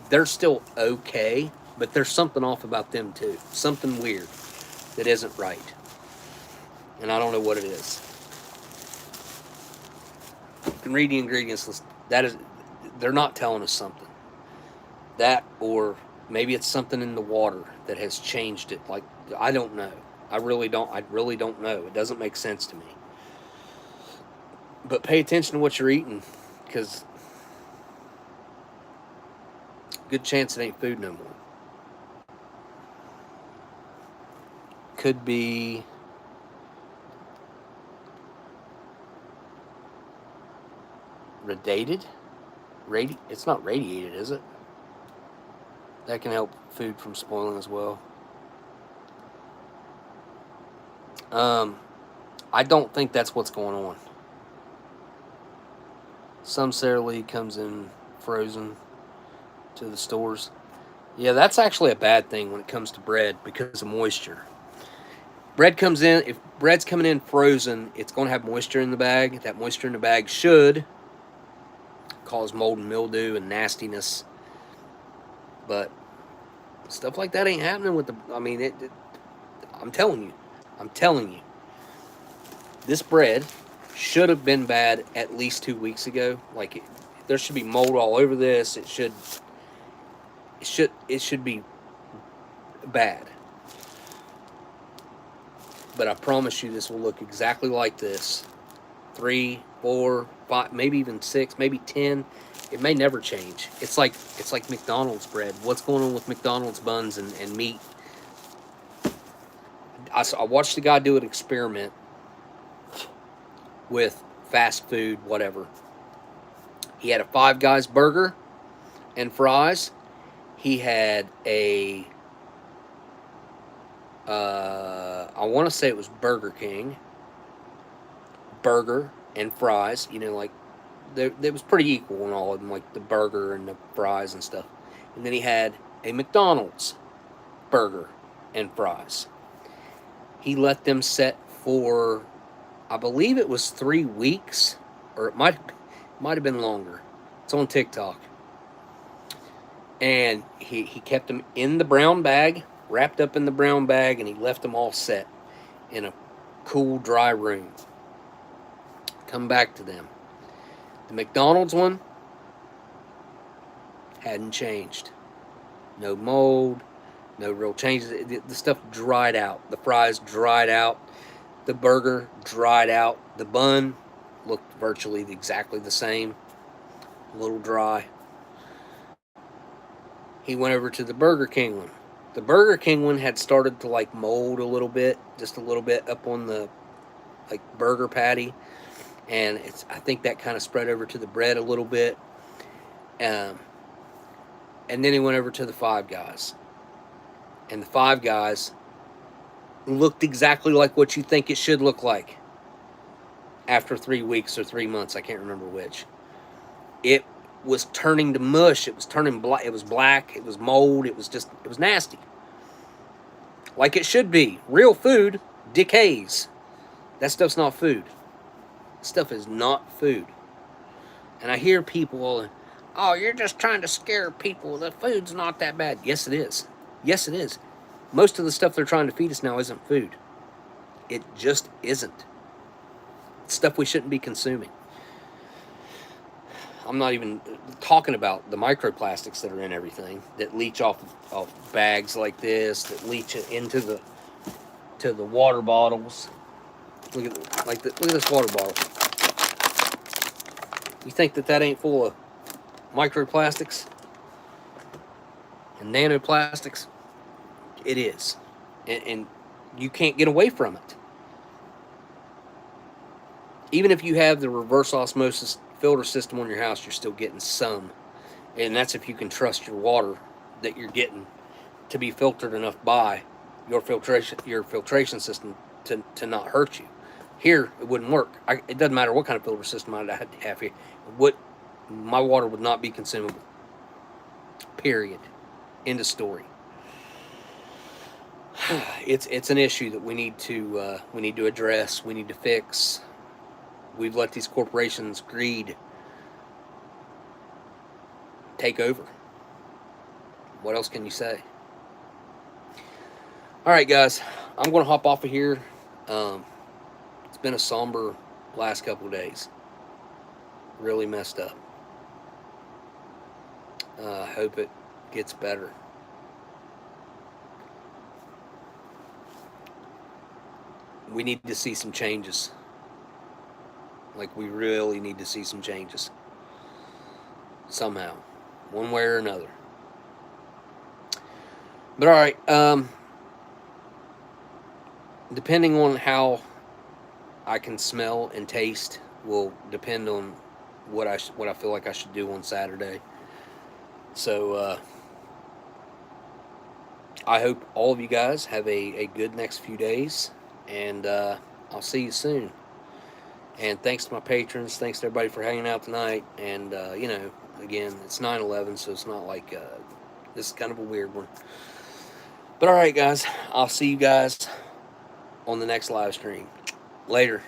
they're still okay, but there's something off about them too. Something weird that isn't right. and I don't know what it is. You can read the ingredients list. They're not telling us something. That, or maybe it's something in the water that has changed it. Like, I don't know. I really don't know. It doesn't make sense to me. But pay attention to what you're eating, because good chance it ain't food no more. Could be radiated. It's not radiated, is it? That can help food from spoiling as well. I don't think that's what's going on. Some Sara Lee comes in frozen to the stores. Yeah, that's actually a bad thing when it comes to bread because of moisture. If bread's coming in frozen, it's going to have moisture in the bag. That moisture in the bag should cause mold and mildew and nastiness. But stuff like that ain't happening with I'm telling you. This bread should have been bad at least 2 weeks ago. Like, there should be mold all over this. It should be bad. But I promise you, this will look exactly like this. 3, 4, 5, maybe even 6, maybe 10. It may never change. It's like McDonald's bread. What's going on with McDonald's buns and meat? I watched the guy do an experiment with fast food, whatever. He had a Five Guys burger and fries. He had a, I want to say it was Burger King burger and fries. You know, like, it was pretty equal in all of them, like the burger and the fries and stuff. And then he had a McDonald's burger and fries. He let them set for, I believe it was 3 weeks, or it might have been longer. It's on TikTok. And he kept them in the brown bag, wrapped up in the brown bag, and he left them all set in a cool, dry room. Come back to them. The McDonald's one hadn't changed. No mold, no real changes. The stuff dried out. The fries dried out. The burger dried out. The bun looked virtually exactly the same. A little dry. He went over to the Burger King one. The Burger King one had started to like mold a little bit, just a little bit up on the like burger patty. And I think that kind of spread over to the bread a little bit. And then he went over to the Five Guys. And the Five Guys looked exactly like what you think it should look like after 3 weeks or 3 months. I can't remember which. It was turning to mush. It was turning black. It was black. It was mold. It was nasty. Like it should be. Real food decays. That stuff's not food. Stuff is not food. And I hear people, oh, you're just trying to scare people. The food's not that bad. Yes, it is. Yes, it is. Most of the stuff they're trying to feed us now isn't food. It just isn't. It's stuff we shouldn't be consuming. I'm not even talking about the microplastics that are in everything, that leach off of bags like this, that leach into the water bottles. Look at this water bottle. You think that ain't full of microplastics and nanoplastics? It is. And you can't get away from it. Even if you have the reverse osmosis filter system on your house, you're still getting some. And that's if you can trust your water that you're getting to be filtered enough by your filtration system to not hurt you. Here, it wouldn't work. It doesn't matter what kind of filter system I have here. My water would not be consumable. Period. End of story. It's an issue that we need to address. We need to fix. We've let these corporations' greed take over. What else can you say? All right, guys. I'm going to hop off of here. It's been a somber last couple of days. Really messed up. I hope it gets better. We need to see some changes. Like, we really need to see some changes. Somehow. One way or another. But alright, depending on how I can smell and taste will depend on what I feel like I should do on Saturday. So I hope all of you guys have a good next few days, and I'll see you soon. And thanks to my patrons, thanks to everybody for hanging out tonight. And you know, again, it's 9/11, so it's not like this is kind of a weird one. But all right, guys, I'll see you guys on the next live stream. Later.